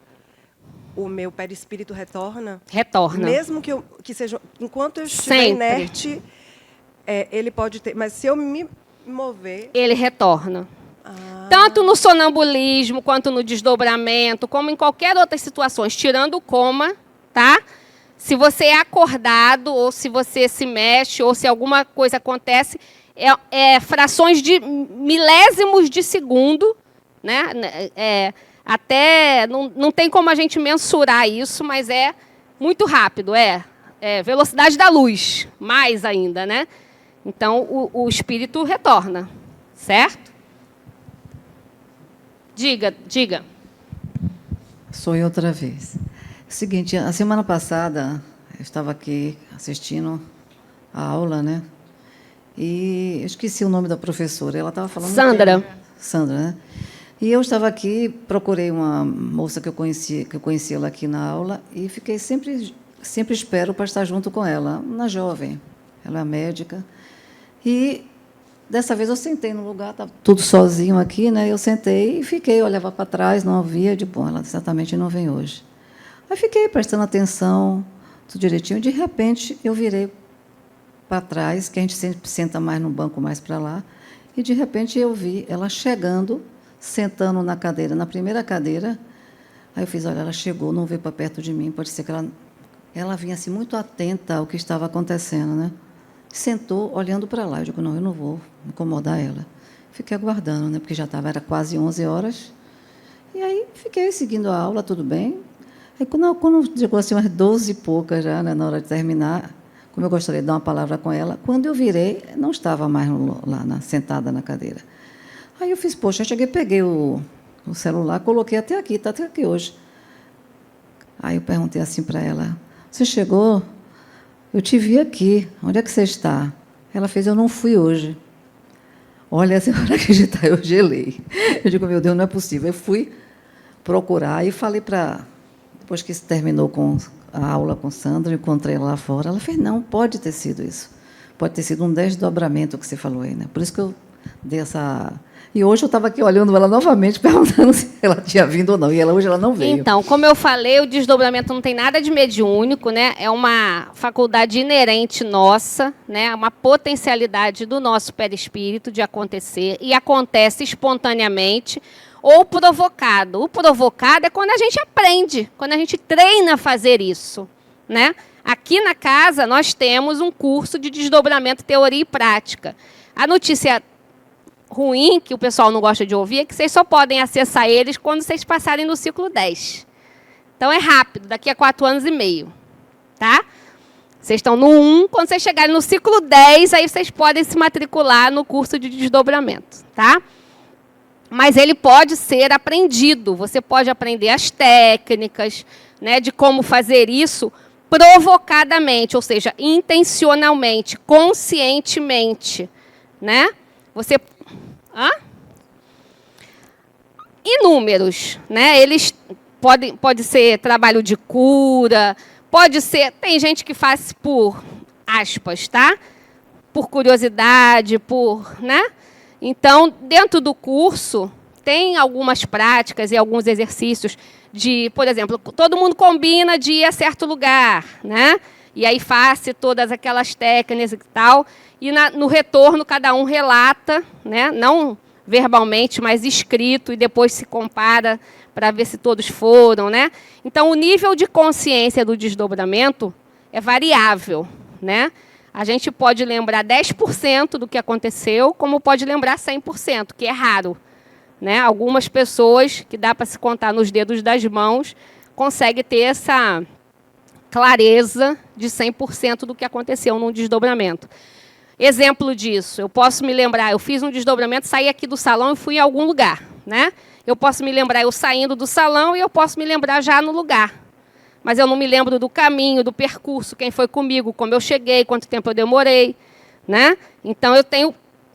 o meu perispírito retorna? Retorna. Mesmo que seja... Enquanto eu estiver Sempre. inerte, ele pode ter... Mas se eu me mover... Ele retorna. Tanto no sonambulismo, quanto no desdobramento, como em qualquer outra situação, tirando o coma, tá? Se você é acordado, ou se você se mexe, ou se alguma coisa acontece, frações de milésimos de segundo, né? Até não tem como a gente mensurar isso, mas é muito rápido, velocidade da luz, mais ainda, né? Então, o espírito retorna, certo? Diga. Sou eu outra vez. Seguinte, a semana passada, eu estava aqui assistindo a aula, né? E eu esqueci o nome da professora. Ela estava falando... Sandra. Sandra, né? E eu estava aqui, procurei uma moça que eu conheci ela aqui na aula, e fiquei sempre espero para estar junto com ela, uma jovem. Ela é médica. E dessa vez eu sentei no lugar, estava tudo sozinho aqui, né? Eu sentei e fiquei, olhava para trás, não havia, ela certamente não vem hoje. Aí fiquei prestando atenção, tudo direitinho, de repente eu virei para trás, que a gente sempre senta mais no banco, mais para lá, e de repente eu vi ela chegando, sentando na cadeira, na primeira cadeira. Aí eu fiz, olha, ela chegou, não veio para perto de mim, pode ser que ela vinha assim, muito atenta ao que estava acontecendo, né? Sentou olhando para lá. Eu digo, não, eu não vou incomodar ela. Fiquei aguardando, né? Porque já era quase 11 horas. E aí fiquei seguindo a aula, tudo bem. Aí quando chegou assim, umas 12 e poucas já, né, na hora de terminar, como eu gostaria de dar uma palavra com ela, quando eu virei, não estava mais lá sentada na cadeira. Aí eu fiz, poxa, eu cheguei, peguei o celular, coloquei até aqui, está até aqui hoje. Aí eu perguntei assim para ela, você chegou? Eu te vi aqui, onde é que você está? Ela fez, eu não fui hoje. Olha, você vai acreditar, eu gelei. Eu digo, meu Deus, não é possível. Eu fui procurar e falei para... Depois que terminou com a aula com Sandra, eu encontrei ela lá fora. Ela fez, não, pode ter sido isso. Pode ter sido um desdobramento que você falou aí, né? Por isso que eu dei essa... E hoje eu estava aqui olhando ela novamente, perguntando se ela tinha vindo ou não. E hoje ela não veio. Então, como eu falei, o desdobramento não tem nada de mediúnico, né? É uma faculdade inerente nossa, né? Uma potencialidade do nosso perispírito de acontecer, e acontece espontaneamente ou provocado. O provocado é quando a gente aprende, quando a gente treina a fazer isso, né? Aqui na casa nós temos um curso de desdobramento, teoria e prática. A notícia ruim, que o pessoal não gosta de ouvir, é que vocês só podem acessar eles quando vocês passarem no ciclo 10. Então, é rápido, daqui a 4 anos e meio. Tá? Vocês estão no 1, quando vocês chegarem no ciclo 10, aí vocês podem se matricular no curso de desdobramento. Tá? Mas ele pode ser aprendido. Você pode aprender as técnicas, né, de como fazer isso provocadamente, ou seja, intencionalmente, conscientemente. Né? Você... Inúmeros, né? Eles pode ser trabalho de cura, pode ser... Tem gente que faz por aspas, tá? Por curiosidade, né? Então, dentro do curso, tem algumas práticas e alguns exercícios de, por exemplo, todo mundo combina de ir a certo lugar, né? E aí faz todas aquelas técnicas e tal... E no retorno, cada um relata, né? Não verbalmente, mas escrito, e depois se compara para ver se todos foram. Né? Então, o nível de consciência do desdobramento é variável. Né? A gente pode lembrar 10% do que aconteceu, como pode lembrar 100%, que é raro. Né? Algumas pessoas, que dá para se contar nos dedos das mãos, conseguem ter essa clareza de 100% do que aconteceu num desdobramento. Exemplo disso, eu posso me lembrar, eu fiz um desdobramento, saí aqui do salão e fui em algum lugar. Né? Eu posso me lembrar eu saindo do salão e eu posso me lembrar já no lugar. Mas eu não me lembro do caminho, do percurso, quem foi comigo, como eu cheguei, quanto tempo eu demorei. Né? Então, eu tenho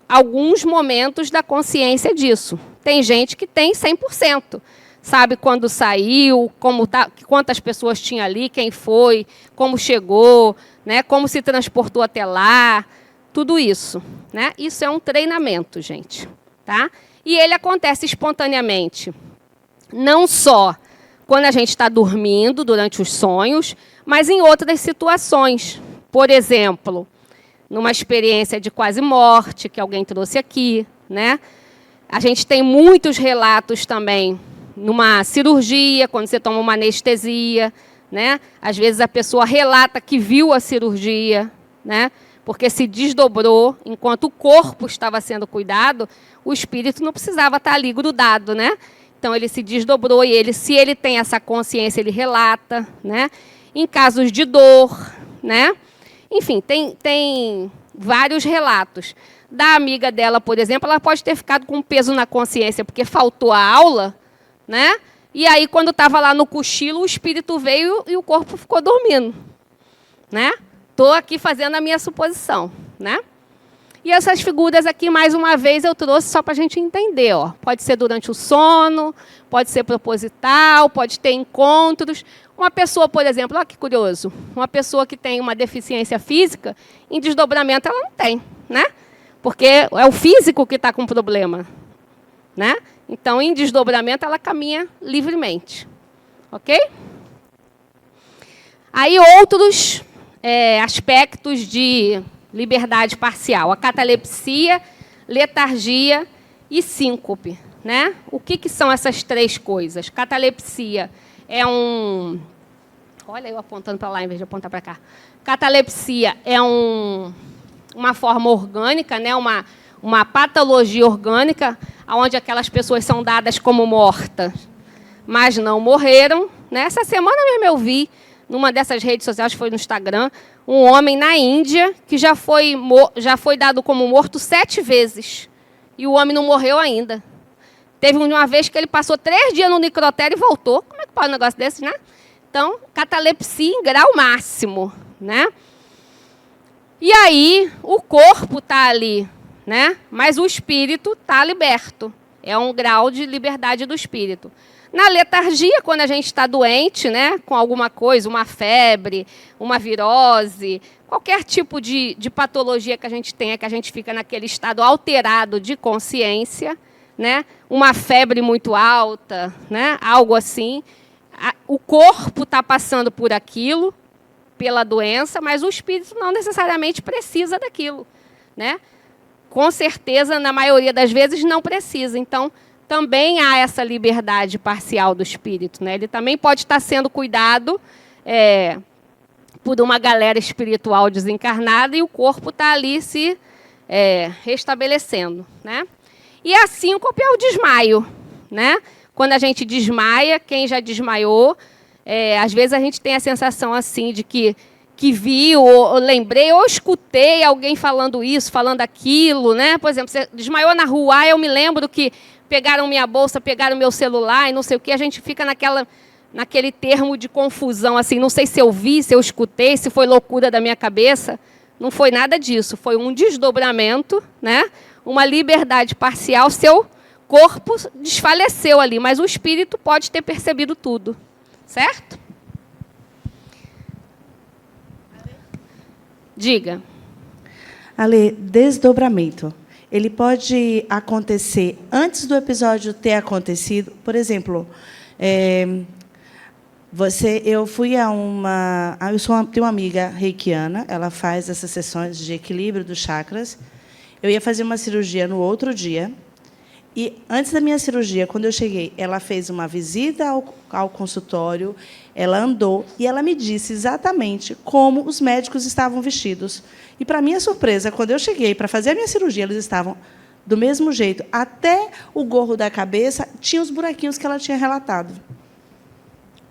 alguns momentos da consciência disso. Tem gente que tem 100%. sabe quando saiu, como tá, quantas pessoas tinha ali, quem foi, como chegou, né, como se transportou até lá, tudo isso, né? Isso é um treinamento, gente, tá? E ele acontece espontaneamente, não só quando a gente está dormindo, durante os sonhos, mas em outras situações. Por exemplo, numa experiência de quase morte, que alguém trouxe aqui, né? A gente tem muitos relatos também numa cirurgia, quando você toma uma anestesia, né? Às vezes a pessoa relata que viu a cirurgia, né? Porque se desdobrou, enquanto o corpo estava sendo cuidado, o espírito não precisava estar ali grudado, né? Então ele se desdobrou e ele, se ele tem essa consciência, ele relata, né? Em casos de dor, né? Enfim, tem vários relatos. Da amiga dela, por exemplo, ela pode ter ficado com peso na consciência porque faltou a aula, né? E aí, quando estava lá no cochilo, o espírito veio e o corpo ficou dormindo, né? Estou aqui fazendo a minha suposição, né? E essas figuras aqui, mais uma vez, eu trouxe só para a gente entender. Ó. Pode ser durante o sono, pode ser proposital, pode ter encontros. Uma pessoa, por exemplo, olha que curioso, uma pessoa que tem uma deficiência física, em desdobramento ela não tem, né? Porque é o físico que está com problema, né? Então, em desdobramento, ela caminha livremente. Ok? Aí, outros aspectos de liberdade parcial. A catalepsia, letargia e síncope, né? O que são essas três coisas? Catalepsia é um... Olha, eu apontando para lá, em vez de apontar para cá. Catalepsia é uma forma orgânica, né? Uma patologia orgânica, onde aquelas pessoas são dadas como mortas, mas não morreram. Né? Essa semana mesmo eu vi, numa dessas redes sociais, foi no Instagram, um homem na Índia que já foi dado como morto 7 vezes. E o homem não morreu ainda. Teve uma vez que ele passou 3 dias no necrotério e voltou. Como é que pode um negócio desse, né? Então, catalepsia em grau máximo, né? E aí, o corpo está ali, né? Mas o espírito está liberto. É um grau de liberdade do espírito. Na letargia, quando a gente está doente, né, com alguma coisa, uma febre, uma virose, qualquer tipo de patologia que a gente tenha, que a gente fica naquele estado alterado de consciência, né, uma febre muito alta, né, algo assim, o corpo está passando por aquilo, pela doença, mas o espírito não necessariamente precisa daquilo, né? Com certeza, na maioria das vezes, não precisa. Então, também há essa liberdade parcial do espírito, né? Ele também pode estar sendo cuidado por uma galera espiritual desencarnada e o corpo está ali se restabelecendo, né? E a síncope é o desmaio, né? Quando a gente desmaia, quem já desmaiou, às vezes a gente tem a sensação assim de que viu, ou lembrei, ou escutei alguém falando isso, falando aquilo, né? Por exemplo, você desmaiou na rua, eu me lembro que pegaram minha bolsa, pegaram meu celular e não sei o quê, a gente fica naquele termo de confusão, assim, não sei se eu vi, se eu escutei, se foi loucura da minha cabeça. Não foi nada disso, foi um desdobramento, né? Uma liberdade parcial, seu corpo desfaleceu ali, mas o espírito pode ter percebido tudo, certo? Diga. Ale, desdobramento. Ele pode acontecer antes do episódio ter acontecido. Por exemplo, eu fui a uma... tenho uma amiga reikiana, ela faz essas sessões de equilíbrio dos chakras. Eu ia fazer uma cirurgia no outro dia. E, antes da minha cirurgia, quando eu cheguei, ela fez uma visita ao consultório, ela andou e ela me disse exatamente como os médicos estavam vestidos. E, para minha surpresa, quando eu cheguei para fazer a minha cirurgia, eles estavam do mesmo jeito. Até o gorro da cabeça tinha os buraquinhos que ela tinha relatado.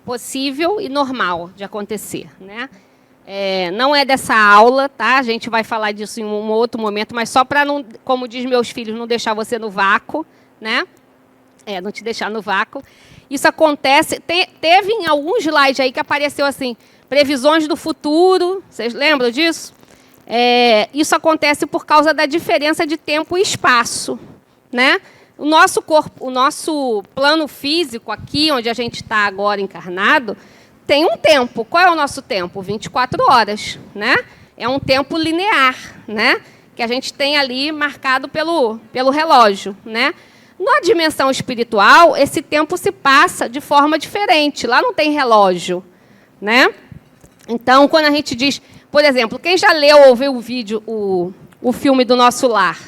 Possível e normal de acontecer, né? Não é dessa aula, tá? A gente vai falar disso em um outro momento, mas só para, não, como diz meus filhos, não deixar você no vácuo, né? Não te deixar no vácuo. Isso acontece... Teve em alguns slides aí que apareceu assim, previsões do futuro. Vocês lembram disso? Isso acontece por causa da diferença de tempo e espaço, né? O nosso corpo, o nosso plano físico aqui, onde a gente está agora encarnado, tem um tempo. Qual é o nosso tempo? 24 horas, né? É um tempo linear, né? Que a gente tem ali marcado pelo relógio, né? Na dimensão espiritual, esse tempo se passa de forma diferente. Lá não tem relógio, né? Então, quando a gente diz, por exemplo, quem já leu ou viu o vídeo, o filme do Nosso Lar,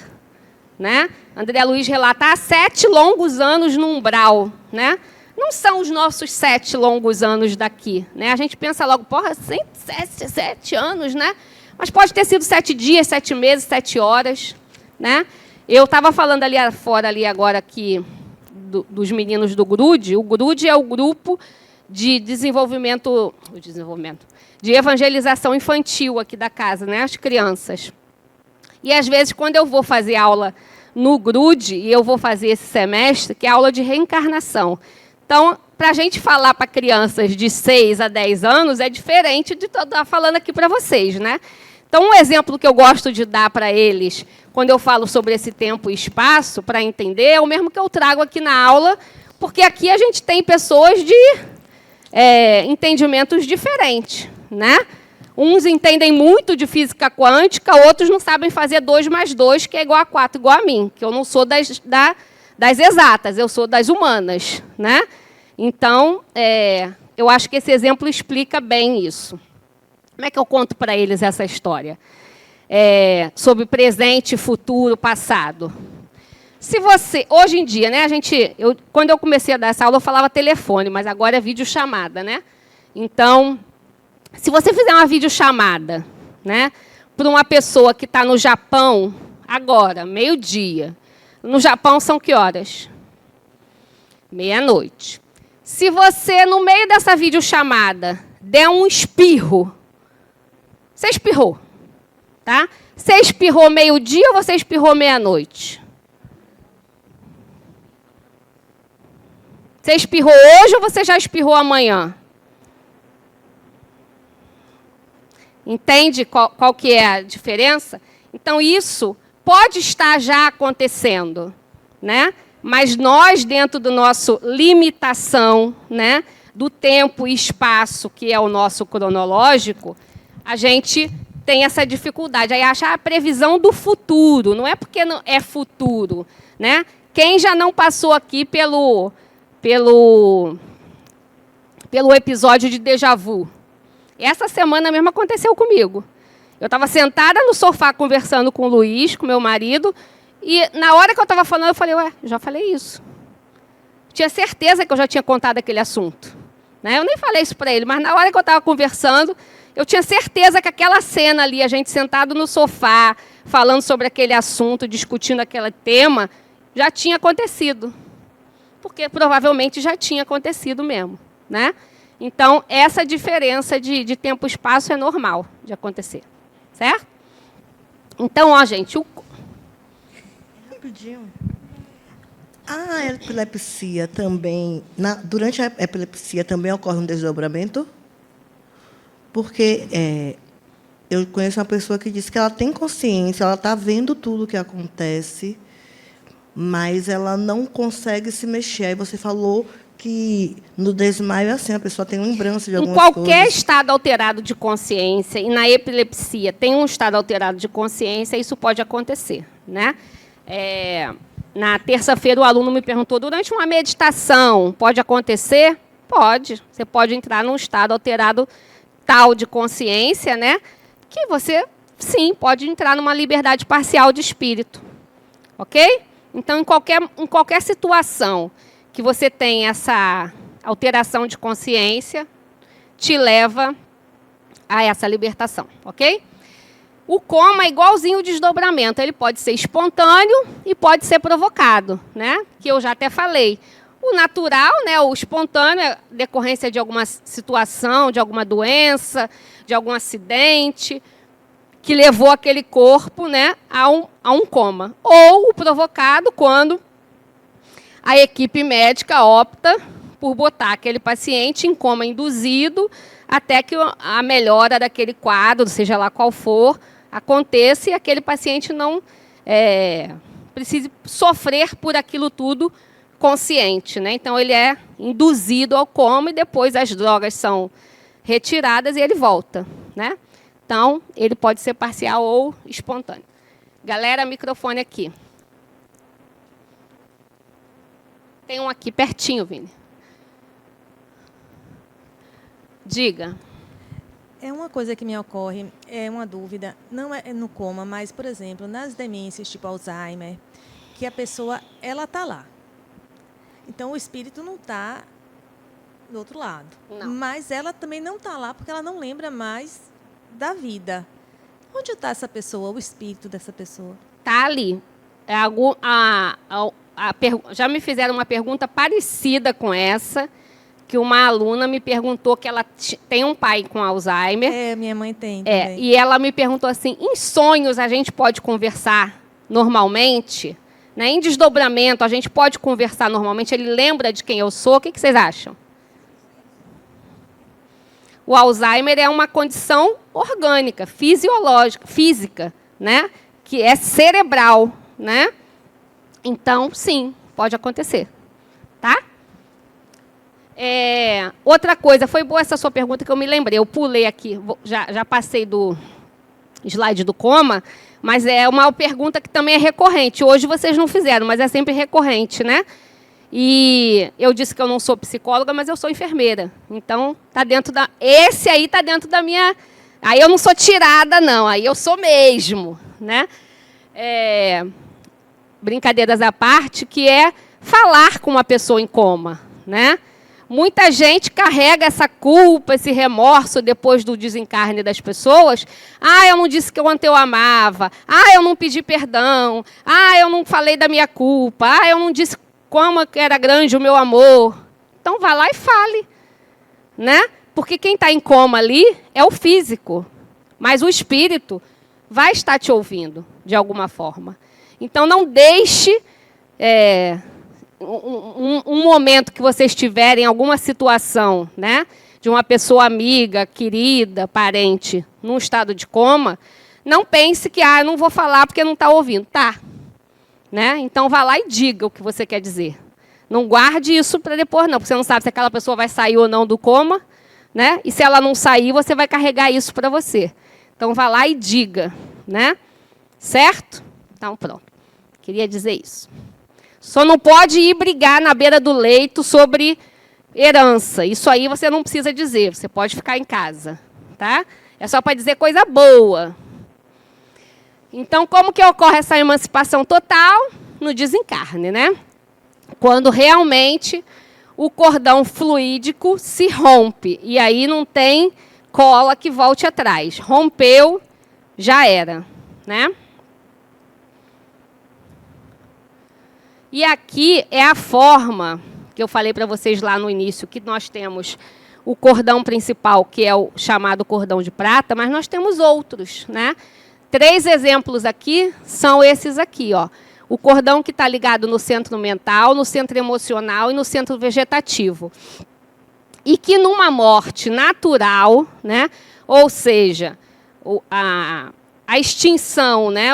né? André Luiz relata, há 7 longos anos no umbral, né? Não são os nossos 7 longos anos daqui, né? A gente pensa logo, porra, 7 anos, né? Mas pode ter sido 7 dias, 7 meses, 7 horas, né? Eu estava falando ali fora, ali agora aqui, dos meninos do GRUDE. O GRUDE é o grupo de desenvolvimento, de evangelização infantil aqui da casa, né? As crianças. E, às vezes, quando eu vou fazer aula no GRUDE, e eu vou fazer esse semestre, que é aula de reencarnação. Então, para a gente falar para crianças de 6 a 10 anos, é diferente de estar falando aqui para vocês, né? Então, um exemplo que eu gosto de dar para eles, quando eu falo sobre esse tempo e espaço, para entender, é o mesmo que eu trago aqui na aula, porque aqui a gente tem pessoas de entendimentos diferentes, né? Uns entendem muito de física quântica, outros não sabem fazer 2 mais 2, que é igual a 4, igual a mim, que eu não sou das exatas, eu sou das humanas, né? Então, eu acho que esse exemplo explica bem isso. Como é que eu conto para eles essa história? Sobre presente, futuro, passado. Se você, hoje em dia, né, quando eu comecei a dar essa aula, eu falava telefone, mas agora é videochamada, né? Então, se você fizer uma videochamada, né, para uma pessoa que está no Japão, agora, meio-dia. No Japão são que horas? 12:00. Se você, no meio dessa videochamada, der um espirro, você espirrou, tá? Você espirrou meio-dia ou você espirrou 12:00? Você espirrou hoje ou você já espirrou amanhã? Entende qual que é a diferença? Então, isso pode estar já acontecendo, né? Mas nós, dentro do nosso limitação, né, do tempo e espaço, que é o nosso cronológico, a gente tem essa dificuldade. Aí acha a previsão do futuro, não é porque não é futuro, né? Quem já não passou aqui pelo episódio de déjà vu? Essa semana mesmo aconteceu comigo. Eu estava sentada no sofá conversando com o Luiz, com meu marido, e na hora que eu estava falando, eu falei, já falei isso. Tinha certeza que eu já tinha contado aquele assunto, né? Eu nem falei isso para ele, mas na hora que eu estava conversando, eu tinha certeza que aquela cena ali, a gente sentado no sofá, falando sobre aquele assunto, discutindo aquele tema, já tinha acontecido. Porque provavelmente já tinha acontecido mesmo, né? Então, essa diferença de tempo e espaço é normal de acontecer. Certo? Então, ó, gente... Rapidinho. A epilepsia também... durante a epilepsia também ocorre um desdobramento? Porque eu conheço uma pessoa que diz que ela tem consciência, ela está vendo tudo o que acontece, mas ela não consegue se mexer. Aí você falou que no desmaio é assim, a pessoa tem lembrança de algumas coisas. Em qualquer estado alterado de consciência, e na epilepsia tem um estado alterado de consciência, isso pode acontecer, né? Na terça-feira, o aluno me perguntou, durante uma meditação, pode acontecer? Pode. Você pode entrar num estado alterado tal de consciência, né? Que você, sim, pode entrar numa liberdade parcial de espírito. Ok? Então, em qualquer situação que você tem essa alteração de consciência, te leva a essa libertação, ok? O coma é igualzinho o desdobramento, ele pode ser espontâneo e pode ser provocado, né? Que eu já até falei. O natural, né, o espontâneo, é decorrência de alguma situação, de alguma doença, de algum acidente, que levou aquele corpo, né, a um coma. Ou o provocado, quando a equipe médica opta por botar aquele paciente em coma induzido até que a melhora daquele quadro, seja lá qual for, aconteça e aquele paciente não precise sofrer por aquilo tudo consciente, né? Então, ele é induzido ao coma e depois as drogas são retiradas e ele volta, né? Então, ele pode ser parcial ou espontâneo. Galera, microfone aqui. Tem um aqui pertinho, Vini. Diga. É uma coisa que me ocorre, é uma dúvida, não é no coma, mas, por exemplo, nas demências tipo Alzheimer, que a pessoa, ela está lá. Então, o espírito não está do outro lado. Não. Mas ela também não está lá porque ela não lembra mais da vida. Onde está essa pessoa, o espírito dessa pessoa? Está ali. Já me fizeram uma pergunta parecida com essa, que uma aluna me perguntou que ela tem um pai com Alzheimer. É, minha mãe tem também. E ela me perguntou assim, em sonhos a gente pode conversar normalmente? Né? Em desdobramento a gente pode conversar normalmente? Ele lembra de quem eu sou? O que vocês acham? O Alzheimer é uma condição orgânica, fisiológica, física, né? Que é cerebral, né? Então, sim, pode acontecer. Tá? Outra coisa, foi boa essa sua pergunta que eu me lembrei. Eu pulei aqui, já passei do slide do coma, mas é uma pergunta que também é recorrente. Hoje vocês não fizeram, mas é sempre recorrente, né? E eu disse que eu não sou psicóloga, mas eu sou enfermeira. Então, tá dentro da... Esse aí está dentro da minha... Aí eu não sou tirada, não. Aí eu sou mesmo, né? Brincadeiras à parte, que é falar com uma pessoa em coma, né? Muita gente carrega essa culpa, esse remorso depois do desencarne das pessoas. Ah, eu não disse que ontem eu amava. Ah, eu não pedi perdão. Ah, eu não falei da minha culpa. Ah, eu não disse como era grande o meu amor. Então, vá lá e fale, né? Porque quem está em coma ali é o físico, mas o espírito vai estar te ouvindo, de alguma forma. Então, não deixe um momento que você estiver em alguma situação, né, de uma pessoa amiga, querida, parente, num estado de coma, não pense que eu não vou falar porque não está ouvindo. Tá. Né? Então, vá lá e diga o que você quer dizer. Não guarde isso para depois, não, porque você não sabe se aquela pessoa vai sair ou não do coma, né? E se ela não sair, você vai carregar isso para você. Então, vá lá e diga, né? Certo? Então, pronto. Queria dizer isso. Só não pode ir brigar na beira do leito sobre herança. Isso aí você não precisa dizer, você pode ficar em casa. Tá? É só para dizer coisa boa. Então, como que ocorre essa emancipação total? No desencarne, né? Quando realmente o cordão fluídico se rompe. E aí não tem cola que volte atrás. Rompeu, já era, né? E aqui é a forma que eu falei para vocês lá no início, que nós temos o cordão principal, que é o chamado cordão de prata, mas nós temos outros, né? 3 exemplos aqui são esses aqui, ó. O cordão que está ligado no centro mental, no centro emocional e no centro vegetativo. E que numa morte natural, né? Ou seja, a extinção, né?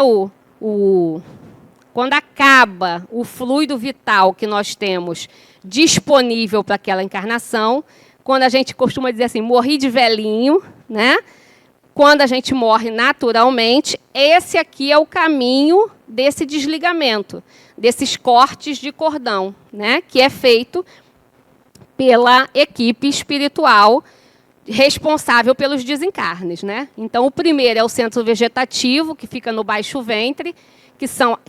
Quando acaba o fluido vital que nós temos disponível para aquela encarnação, quando a gente costuma dizer assim, morri de velhinho, né? Quando a gente morre naturalmente, esse aqui é o caminho desse desligamento, desses cortes de cordão, né? Que é feito pela equipe espiritual responsável pelos desencarnes, né? Então, o primeiro é o centro vegetativo, que fica no baixo ventre,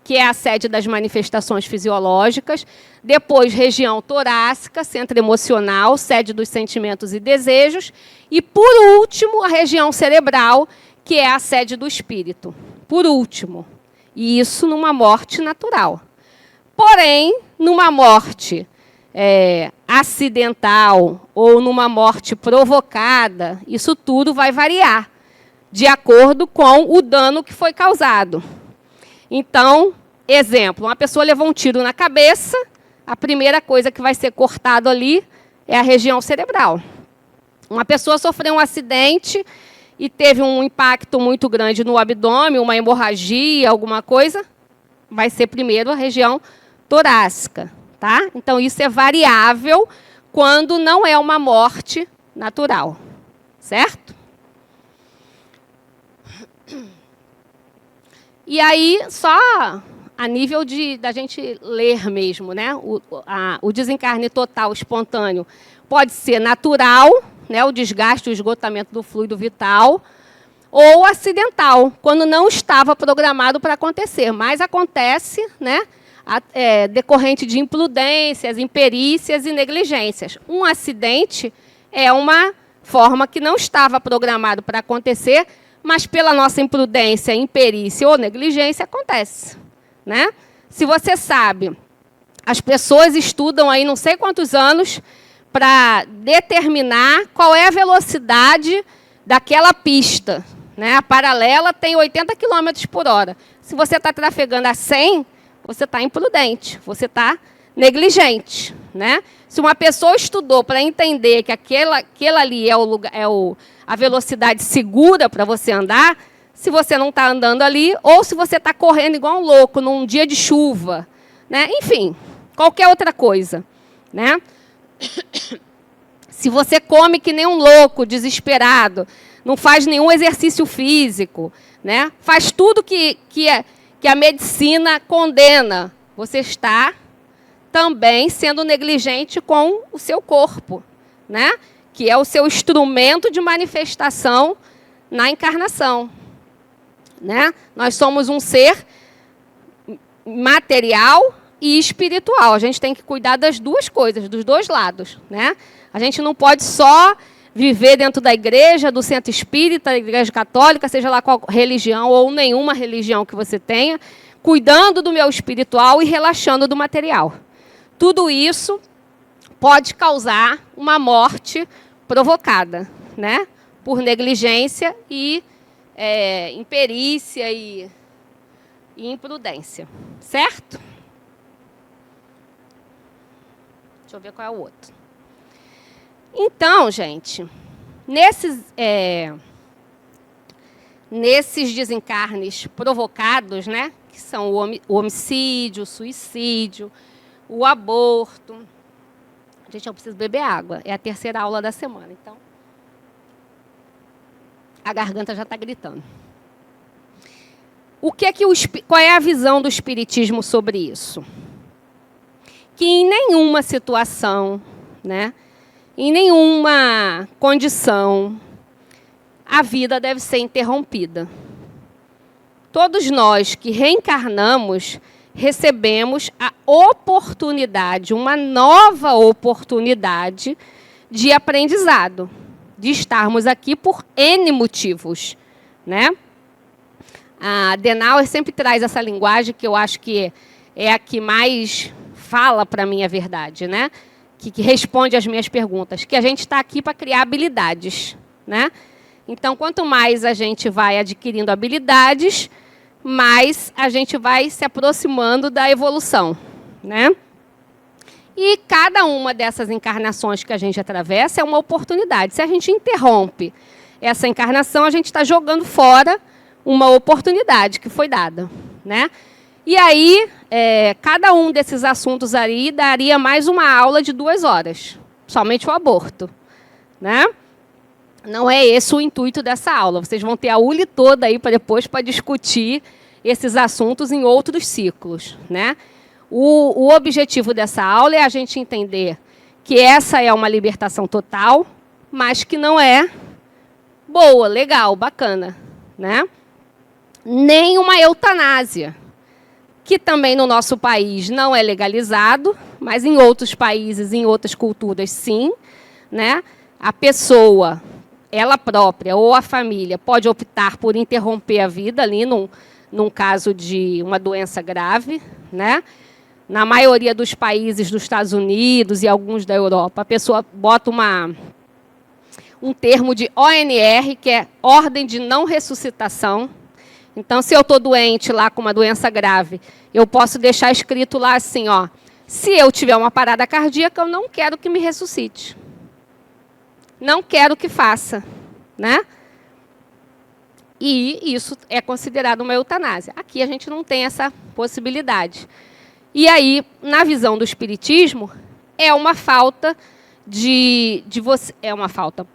que é a sede das manifestações fisiológicas. Depois, região torácica, centro emocional, sede dos sentimentos e desejos. E, por último, a região cerebral, que é a sede do espírito. Por último. E isso numa morte natural. Porém, numa morte acidental ou numa morte provocada, isso tudo vai variar, de acordo com o dano que foi causado. Então, exemplo, uma pessoa levou um tiro na cabeça, a primeira coisa que vai ser cortado ali é a região cerebral. Uma pessoa sofreu um acidente e teve um impacto muito grande no abdômen, uma hemorragia, alguma coisa, vai ser primeiro a região torácica, tá? Então, isso é variável quando não é uma morte natural, certo? E aí, só a nível da gente ler mesmo, né? O desencarne total espontâneo pode ser natural, né? O desgaste, o esgotamento do fluido vital, ou acidental, quando não estava programado para acontecer, mas acontece, né? Decorrente de imprudências, imperícias e negligências. Um acidente é uma forma que não estava programado para acontecer, mas pela nossa imprudência, imperícia ou negligência, acontece, né? Se você sabe, as pessoas estudam aí não sei quantos anos para determinar qual é a velocidade daquela pista, né? A paralela tem 80 km por hora. Se você está trafegando a 100, você está imprudente, você está negligente, né? Se uma pessoa estudou para entender que aquela ali é a velocidade segura para você andar, se você não está andando ali, ou se você está correndo igual um louco num dia de chuva, né? Enfim, qualquer outra coisa, né? Se você come que nem um louco, desesperado, não faz nenhum exercício físico, né? Faz tudo que a medicina condena, você está também sendo negligente com o seu corpo, né? Que é o seu instrumento de manifestação na encarnação, né? Nós somos um ser material e espiritual. A gente tem que cuidar das duas coisas, dos dois lados, né? A gente não pode só viver dentro da igreja, do centro espírita, da igreja católica, seja lá qual religião ou nenhuma religião que você tenha, cuidando do meu espiritual e relaxando do material. Tudo isso pode causar uma morte provocada, né? Por negligência e imperícia e imprudência, certo? Deixa eu ver qual é o outro. Então, gente, nesses desencarnes provocados, né, que são o homicídio, o suicídio, o aborto. Gente, eu preciso beber água. É a terceira aula da semana, então a garganta já está gritando. Qual é a visão do Espiritismo sobre isso? Que em nenhuma situação, né, em nenhuma condição, a vida deve ser interrompida. Todos nós que reencarnamos recebemos a oportunidade, uma nova oportunidade de aprendizado, de estarmos aqui por N motivos, né? A Adenauer sempre traz essa linguagem que eu acho que é a que mais fala para mim a verdade, né? Que responde às minhas perguntas, que a gente está aqui para criar habilidades, né? Então, quanto mais a gente vai adquirindo habilidades, mais a gente vai se aproximando da evolução, né? E cada uma dessas encarnações que a gente atravessa é uma oportunidade. Se a gente interrompe essa encarnação, a gente está jogando fora uma oportunidade que foi dada, né? E aí, cada um desses assuntos aí daria mais uma aula de 2 horas, somente o aborto, né? Não é esse o intuito dessa aula. Vocês vão ter a ULI toda aí para depois para discutir esses assuntos em outros ciclos, né? O objetivo dessa aula é a gente entender que essa é uma libertação total, mas que não é boa, legal, bacana, né? Nem uma eutanásia, que também no nosso país não é legalizado, mas em outros países, em outras culturas, sim, né? A pessoa, ela própria ou a família, pode optar por interromper a vida ali num caso de uma doença grave, né? Na maioria dos países dos Estados Unidos e alguns da Europa, a pessoa bota um termo de ONR, que é Ordem de Não Ressuscitação. Então, se eu estou doente lá com uma doença grave, eu posso deixar escrito lá assim, ó, se eu tiver uma parada cardíaca, eu não quero que me ressuscite. Não quero que faça, né? E isso é considerado uma eutanásia. Aqui a gente não tem essa possibilidade. E aí, na visão do espiritismo, é uma falta de você... É uma falta.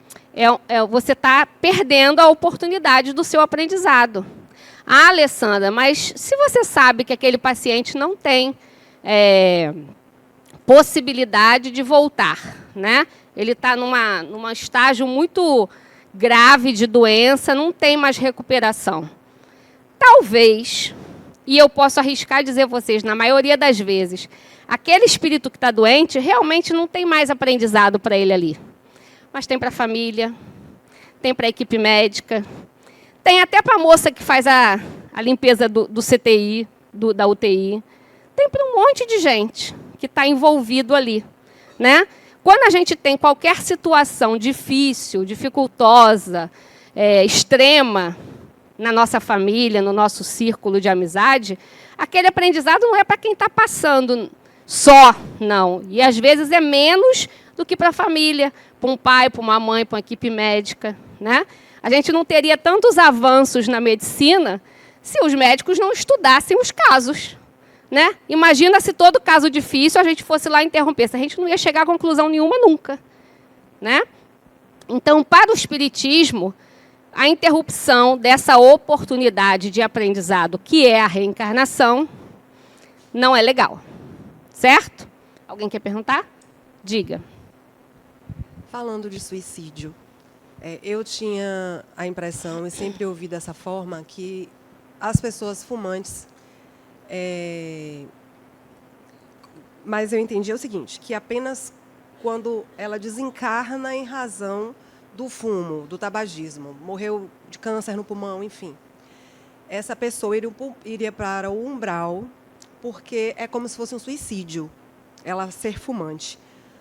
Você está perdendo a oportunidade do seu aprendizado. Ah, Alessandra, mas se você sabe que aquele paciente não tem possibilidade de voltar, né? Ele está num estágio muito grave de doença, não tem mais recuperação. Talvez, e eu posso arriscar dizer a vocês, na maioria das vezes, aquele espírito que está doente realmente não tem mais aprendizado para ele ali. Mas tem para a família, tem para a equipe médica, tem até para a moça que faz a limpeza do CTI, da UTI. Tem para um monte de gente que está envolvido ali, né? Quando a gente tem qualquer situação difícil, dificultosa, extrema na nossa família, no nosso círculo de amizade, aquele aprendizado não é para quem está passando só, não. E, às vezes, é menos do que para a família, para um pai, para uma mãe, para uma equipe médica, né? A gente não teria tantos avanços na medicina se os médicos não estudassem os casos. Né? Imagina se todo caso difícil a gente fosse lá interromper. A gente não ia chegar a conclusão nenhuma nunca. Né? Então, para o espiritismo, a interrupção dessa oportunidade de aprendizado, que é a reencarnação, não é legal. Certo? Alguém quer perguntar? Diga. Falando de suicídio, eu tinha a impressão, e sempre ouvi dessa forma, que as pessoas fumantes... Mas eu entendi o seguinte, que apenas quando ela desencarna em razão do fumo, do tabagismo, morreu de câncer no pulmão, enfim, essa pessoa iria para o umbral, porque é como se fosse um suicídio, ela ser fumante.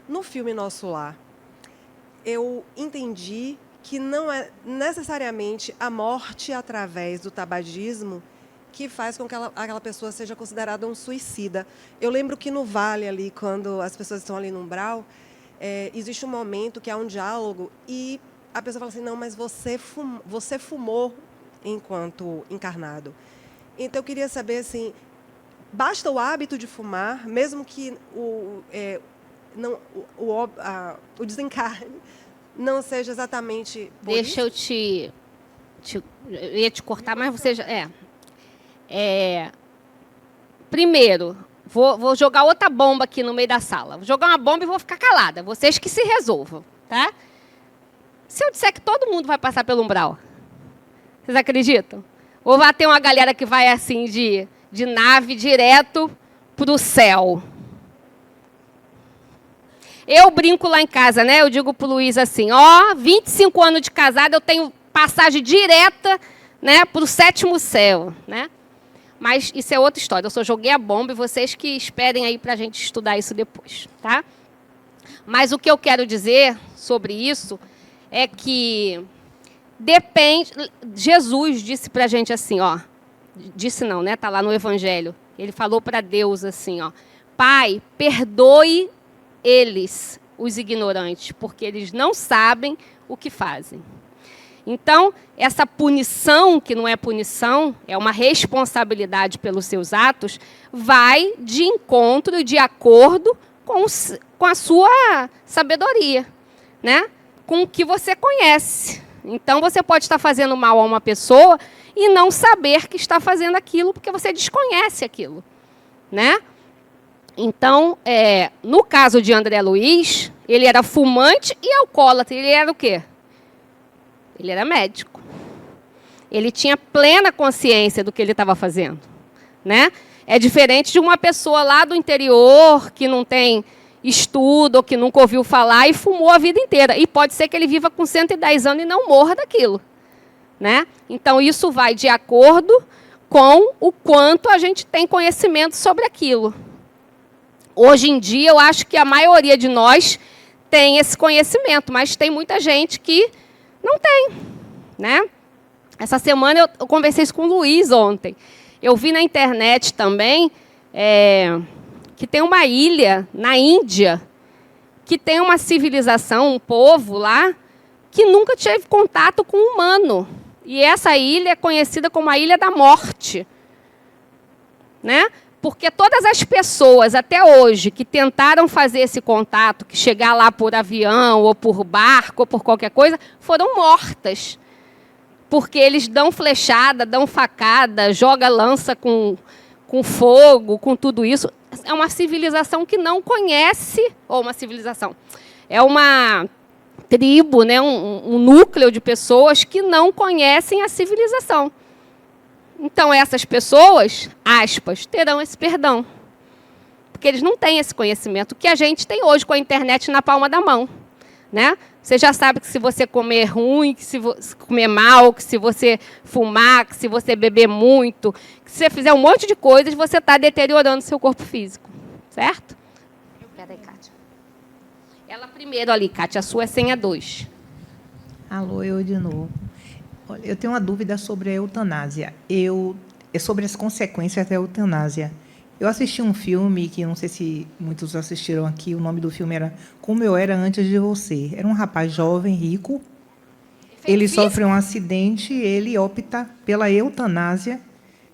No filme Nosso Lar, eu entendi que não é necessariamente a morte através do tabagismo que faz com que aquela pessoa seja considerada um suicida. Eu lembro que no Vale, ali, quando as pessoas estão ali no umbral, existe um momento que há um diálogo e a pessoa fala assim, não, mas você fumou enquanto encarnado. Então, eu queria saber, assim, basta o hábito de fumar, mesmo que o desencarne não seja exatamente por Deixa isso? eu ia te cortar, mas você já... Primeiro, vou jogar outra bomba aqui no meio da sala. Vou jogar uma bomba e vou ficar calada. Vocês que se resolvam, tá? Se eu disser que todo mundo vai passar pelo umbral, vocês acreditam? Ou vai ter uma galera que vai assim de nave direto para o céu? Eu brinco lá em casa, né? Eu digo para o Luiz assim, 25 anos de casada, eu tenho passagem direta, né, para o 7º céu, né? Mas isso é outra história. Eu só joguei a bomba e vocês que esperem aí para a gente estudar isso depois, tá? Mas o que eu quero dizer sobre isso é que depende... Jesus disse para a gente assim, disse não, né? Está lá no Evangelho. Ele falou para Deus assim, Pai, perdoe eles, os ignorantes, porque eles não sabem o que fazem. Então, essa punição, que não é punição, é uma responsabilidade pelos seus atos, vai de encontro, de acordo com a sua sabedoria, né? Com o que você conhece. Então, você pode estar fazendo mal a uma pessoa e não saber que está fazendo aquilo, porque você desconhece aquilo, né? Então, no caso de André Luiz, ele era fumante e alcoólatra. Ele era o quê? Ele era médico. Ele tinha plena consciência do que ele estava fazendo, né? É diferente de uma pessoa lá do interior que não tem estudo ou que nunca ouviu falar e fumou a vida inteira. E pode ser que ele viva com 110 anos e não morra daquilo, né? Então, isso vai de acordo com o quanto a gente tem conhecimento sobre aquilo. Hoje em dia, eu acho que a maioria de nós tem esse conhecimento, mas tem muita gente que não tem, né? Essa semana eu conversei isso com o Luiz ontem. Eu vi na internet também que tem uma ilha na Índia que tem uma civilização, um povo lá, que nunca teve contato com o humano. E essa ilha é conhecida como a Ilha da Morte, né? Porque todas as pessoas, até hoje, que tentaram fazer esse contato, que chegar lá por avião, ou por barco, ou por qualquer coisa, foram mortas. Porque eles dão flechada, dão facada, joga lança com fogo, com tudo isso. É uma civilização que não conhece, ou uma civilização, é uma tribo, né, um núcleo de pessoas que não conhecem a civilização. Então, essas pessoas, aspas, terão esse perdão. Porque eles não têm esse conhecimento que a gente tem hoje com a internet na palma da mão, né? Você já sabe que se você comer ruim, que se você comer mal, que se você fumar, que se você beber muito, que se você fizer um monte de coisas, você está deteriorando seu corpo físico, certo? Espera aí, Kátia. Ela primeiro ali, Kátia, a sua é senha 2. Alô, eu de novo. Olha, eu tenho uma dúvida sobre a eutanásia. É sobre as consequências da eutanásia. Eu assisti um filme que não sei se muitos assistiram aqui. O nome do filme era Como Eu Era Antes de Você. Era um rapaz jovem, rico. Ele sofre um acidente e ele opta pela eutanásia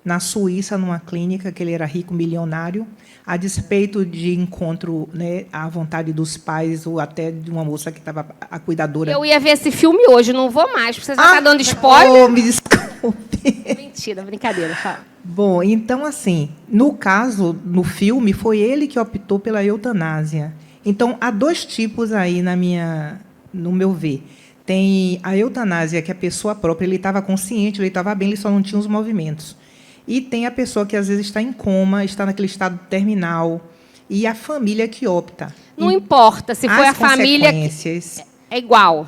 na Suíça, numa clínica, que ele era rico, milionário, a despeito de encontro, né, à vontade dos pais ou até de uma moça que estava a cuidadora. Eu ia ver esse filme hoje, não vou mais, porque você já está dando spoiler. Oh, me desculpe. Mentira, brincadeira. Fala. Bom, então, assim, no caso, no filme, foi ele que optou pela eutanásia. Então, há dois tipos aí no meu ver. Tem a eutanásia, que a pessoa própria, ele estava consciente, ele estava bem, ele só não tinha os movimentos. E tem a pessoa que, às vezes, está em coma, está naquele estado terminal, e a família que opta. Não importa se foi a família... É igual.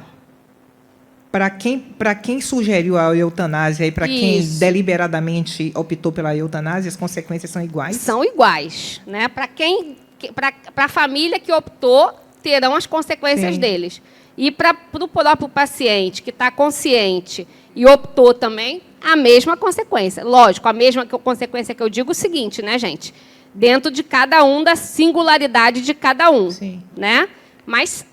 Para quem sugeriu a eutanásia e para quem deliberadamente optou pela eutanásia, as consequências são iguais? São iguais, né? Para a família que optou, terão as consequências deles. E para o próprio paciente que está consciente e optou também, a mesma consequência. Lógico, a mesma consequência que eu digo é o seguinte, né, gente? Dentro de cada um, da singularidade de cada um. Sim. Né? Mas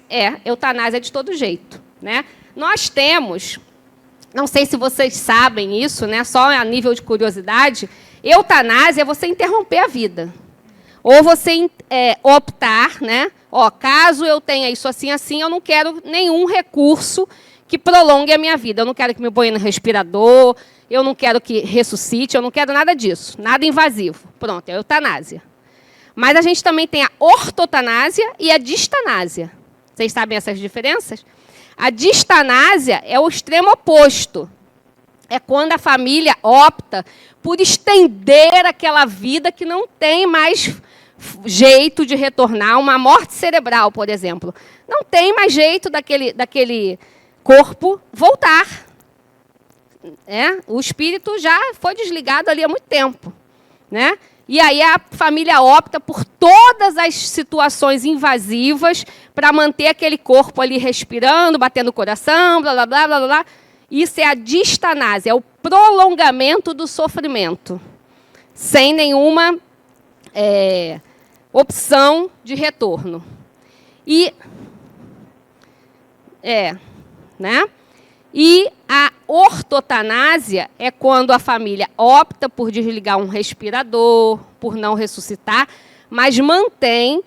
eutanásia de todo jeito, né? Nós temos, não sei se vocês sabem isso, né, só a nível de curiosidade, eutanásia é você interromper a vida. Ou você optar, né, caso eu tenha isso assim, assim, eu não quero nenhum recurso que prolongue a minha vida. Eu não quero que me ponha no respirador, eu não quero que ressuscite, eu não quero nada disso, nada invasivo. Pronto, é eutanásia. Mas a gente também tem a ortotanásia e a distanásia. Vocês sabem essas diferenças? A distanásia é o extremo oposto. É quando a família opta por estender aquela vida que não tem mais jeito de retornar. Uma morte cerebral, por exemplo. Não tem mais jeito daquele corpo voltar. O espírito já foi desligado ali há muito tempo. Né? E aí a família opta por todas as situações invasivas para manter aquele corpo ali respirando, batendo o coração, blá, blá, blá, blá, blá. Isso é a distanásia, é o prolongamento do sofrimento, sem nenhuma opção de retorno. Né? E a ortotanásia é quando a família opta por desligar um respirador, por não ressuscitar, mas mantém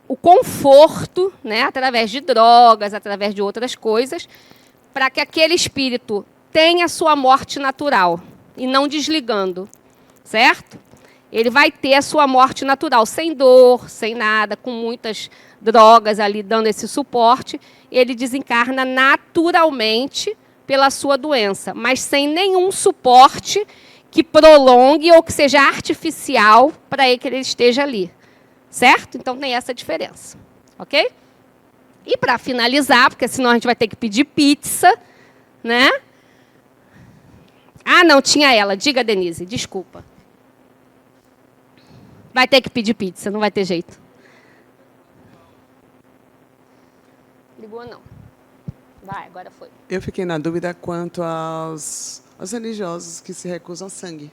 o conforto, né, através de drogas, através de outras coisas, para que aquele espírito tenha sua morte natural e não desligando, certo? Ele vai ter a sua morte natural, sem dor, sem nada, com muitas drogas ali dando esse suporte, ele desencarna naturalmente pela sua doença, mas sem nenhum suporte que prolongue ou que seja artificial para que ele esteja ali. Certo? Então tem essa diferença. Ok? E para finalizar, porque senão a gente vai ter que pedir pizza, né? Ah, não, tinha ela. Diga, Denise, desculpa. Vai ter que pedir pizza, não vai ter jeito. Ligou não. Vai, agora foi. Eu fiquei na dúvida quanto aos religiosos que se recusam sangue,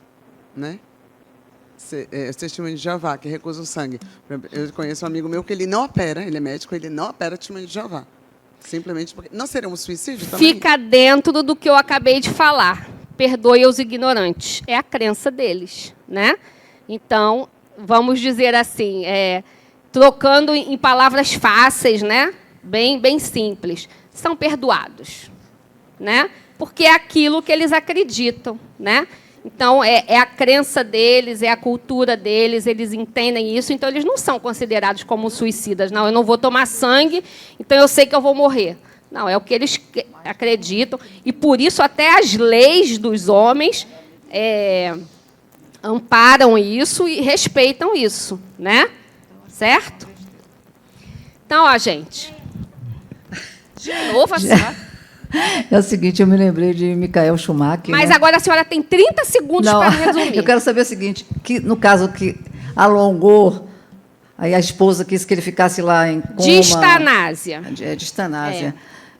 né? Os testemunhos de Jeová, que recusam sangue. Eu conheço um amigo meu que ele não opera, ele é médico, ele não opera testemunho de Jeová. Simplesmente porque... Não seria um suicídio também? Fica dentro do que eu acabei de falar. Perdoe os ignorantes. É a crença deles, né? Então, vamos dizer assim, trocando em palavras fáceis, né? Bem simples. São perdoados, né? Porque é aquilo que eles acreditam, né? Então, é a crença deles, é a cultura deles, eles entendem isso, então eles não são considerados como suicidas. Não, eu não vou tomar sangue, então eu sei que eu vou morrer. Não, é o que eles acreditam, e por isso até as leis dos homens amparam isso e respeitam isso, né? Certo? Então, ó, gente. De novo, assim, É o seguinte, eu me lembrei de Michael Schumacher. Mas né? agora a senhora tem 30 segundos para resumir. Eu quero saber o seguinte, que no caso que alongou, aí a esposa quis que ele ficasse lá em coma... Distanásia. Distanásia.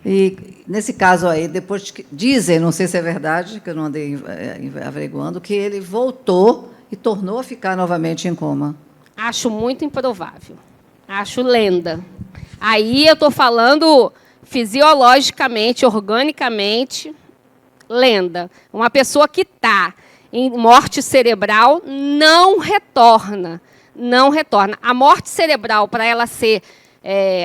E, nesse caso aí, depois que dizem, não sei se é verdade, que eu não andei averiguando, que ele voltou e tornou a ficar novamente em coma. Acho muito improvável. Acho lenda. Aí eu estou falando fisiologicamente, organicamente, lenda. Uma pessoa que está em morte cerebral não retorna. Não retorna. A morte cerebral, para ela ser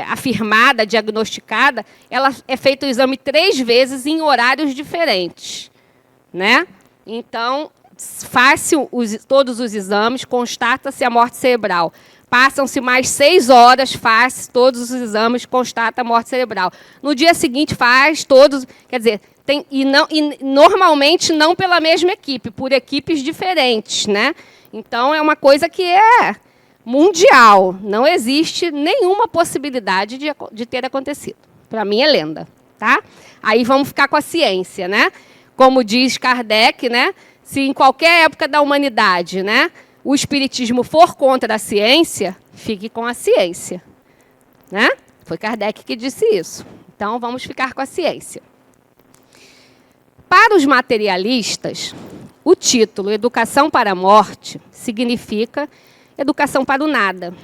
afirmada, diagnosticada, ela é feito o exame 3 vezes em horários diferentes, né? Então, faz-se todos os exames, constata-se a morte cerebral. Passam-se mais 6 horas, faz todos os exames, constata a morte cerebral. No dia seguinte, faz todos... Quer dizer, normalmente não pela mesma equipe, por equipes diferentes, né? Então, é uma coisa que é mundial. Não existe nenhuma possibilidade de ter acontecido. Para mim, é lenda. Tá? Aí vamos ficar com a ciência, né? Como diz Kardec, né? Se em qualquer época da humanidade, né, o espiritismo for contra a ciência, fique com a ciência, né? Foi Kardec que disse isso. Então, vamos ficar com a ciência. Para os materialistas, o título Educação para a Morte significa educação para o nada.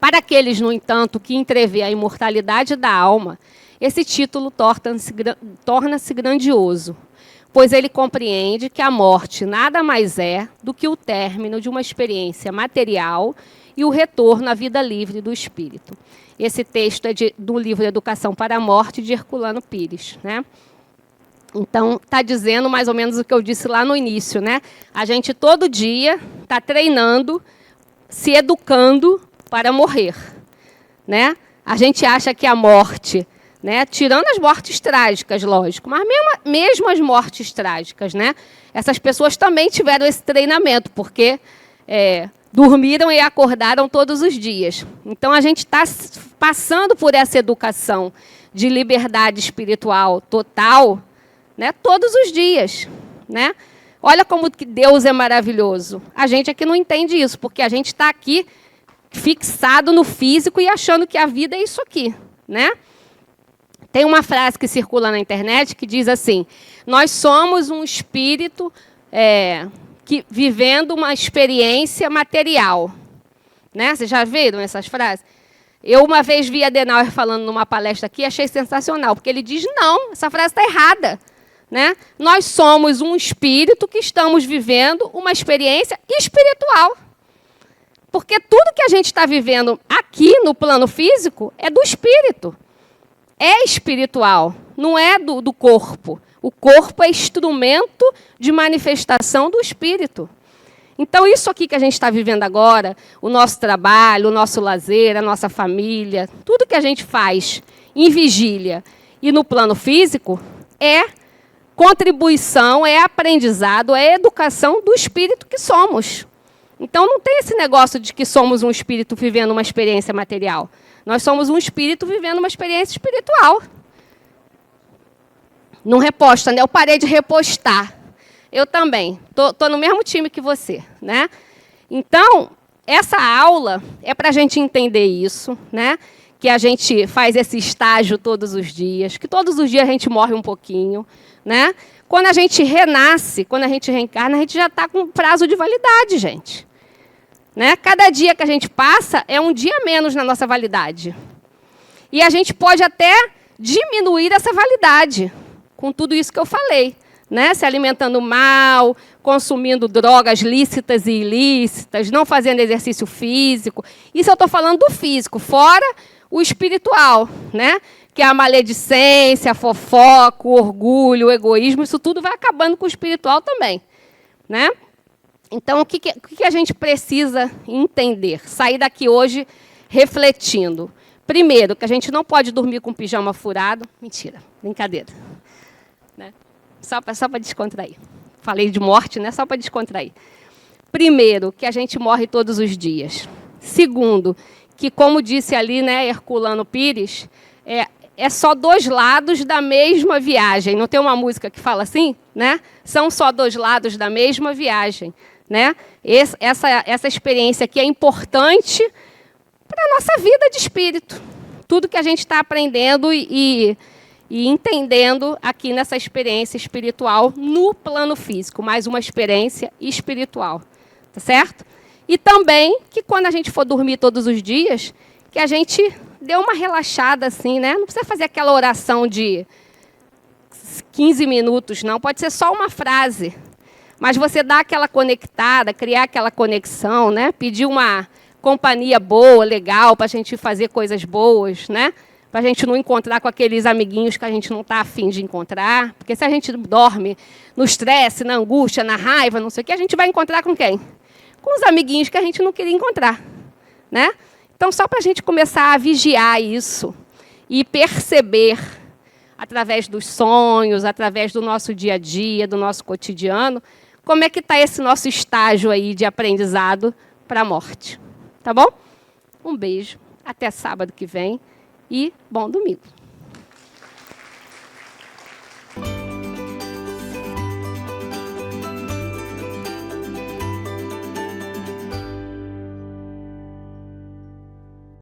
Para aqueles, no entanto, que entrevê a imortalidade da alma, esse título torna-se grandioso, pois ele compreende que a morte nada mais é do que o término de uma experiência material e o retorno à vida livre do espírito. Esse texto é do livro Educação para a Morte, de Herculano Pires, né? Então, está dizendo mais ou menos o que eu disse lá no início, né? A gente todo dia está treinando, se educando para morrer, né? A gente acha que a morte... Né? Tirando as mortes trágicas, lógico, mas mesmo as mortes trágicas, né? Essas pessoas também tiveram esse treinamento, porque dormiram e acordaram todos os dias. Então, a gente está passando por essa educação de liberdade espiritual total, né? Todos os dias. Né? Olha como que Deus é maravilhoso. A gente aqui não entende isso, porque a gente está aqui fixado no físico e achando que a vida é isso aqui, né? Tem uma frase que circula na internet que diz assim: nós somos um espírito vivendo uma experiência material. Né? Vocês já viram essas frases? Eu uma vez vi Adenauer falando numa palestra aqui, achei sensacional, porque ele diz, não, essa frase está errada. Né? Nós somos um espírito que estamos vivendo uma experiência espiritual. Porque tudo que a gente está vivendo aqui no plano físico é do espírito. É espiritual, não é do corpo. O corpo é instrumento de manifestação do espírito. Então, isso aqui que a gente está vivendo agora, o nosso trabalho, o nosso lazer, a nossa família, tudo que a gente faz em vigília e no plano físico é contribuição, é aprendizado, é educação do espírito que somos. Então, não tem esse negócio de que somos um espírito vivendo uma experiência material. Nós somos um espírito vivendo uma experiência espiritual. Não reposta, né? Eu parei de repostar. Eu também. Estou no mesmo time que você. Né? Então, essa aula é para a gente entender isso, né? Que a gente faz esse estágio todos os dias, que todos os dias a gente morre um pouquinho. Né? Quando a gente renasce, quando a gente reencarna, a gente já está com prazo de validade, gente. Né? Cada dia que a gente passa é um dia menos na nossa validade. E a gente pode até diminuir essa validade, com tudo isso que eu falei, né? Se alimentando mal, consumindo drogas lícitas e ilícitas, não fazendo exercício físico. Isso eu estou falando do físico, fora o espiritual, né? Que é a maledicência, a fofoca, o orgulho, o egoísmo, isso tudo vai acabando com o espiritual também, né? Então, o que a gente precisa entender? Sair daqui hoje refletindo. Primeiro, que a gente não pode dormir com pijama furado. Mentira, brincadeira. Né? Só para descontrair. Falei de morte, né? Só para descontrair. Primeiro, que a gente morre todos os dias. Segundo, que, como disse ali, né, Herculano Pires, é só dois lados da mesma viagem. Não tem uma música que fala assim? Né? São só dois lados da mesma viagem. Né? Essa experiência aqui é importante para a nossa vida de espírito. Tudo que a gente está aprendendo e entendendo aqui nessa experiência espiritual no plano físico, mais uma experiência espiritual. Tá certo? E também que quando a gente for dormir todos os dias, que a gente dê uma relaxada assim, né? Não precisa fazer aquela oração de 15 minutos, não. Pode ser só uma frase. Mas você dá aquela conectada, criar aquela conexão, né? Pedir uma companhia boa, legal, para a gente fazer coisas boas, né? Para a gente não encontrar com aqueles amiguinhos que a gente não está afim de encontrar. Porque se a gente dorme no estresse, na angústia, na raiva, não sei o quê, a gente vai encontrar com quem? Com os amiguinhos que a gente não queria encontrar, né? Então, só para a gente começar a vigiar isso e perceber, através dos sonhos, através do nosso dia a dia, do nosso cotidiano, como é que está esse nosso estágio aí de aprendizado para a morte. Tá bom? Um beijo, até sábado que vem e bom domingo.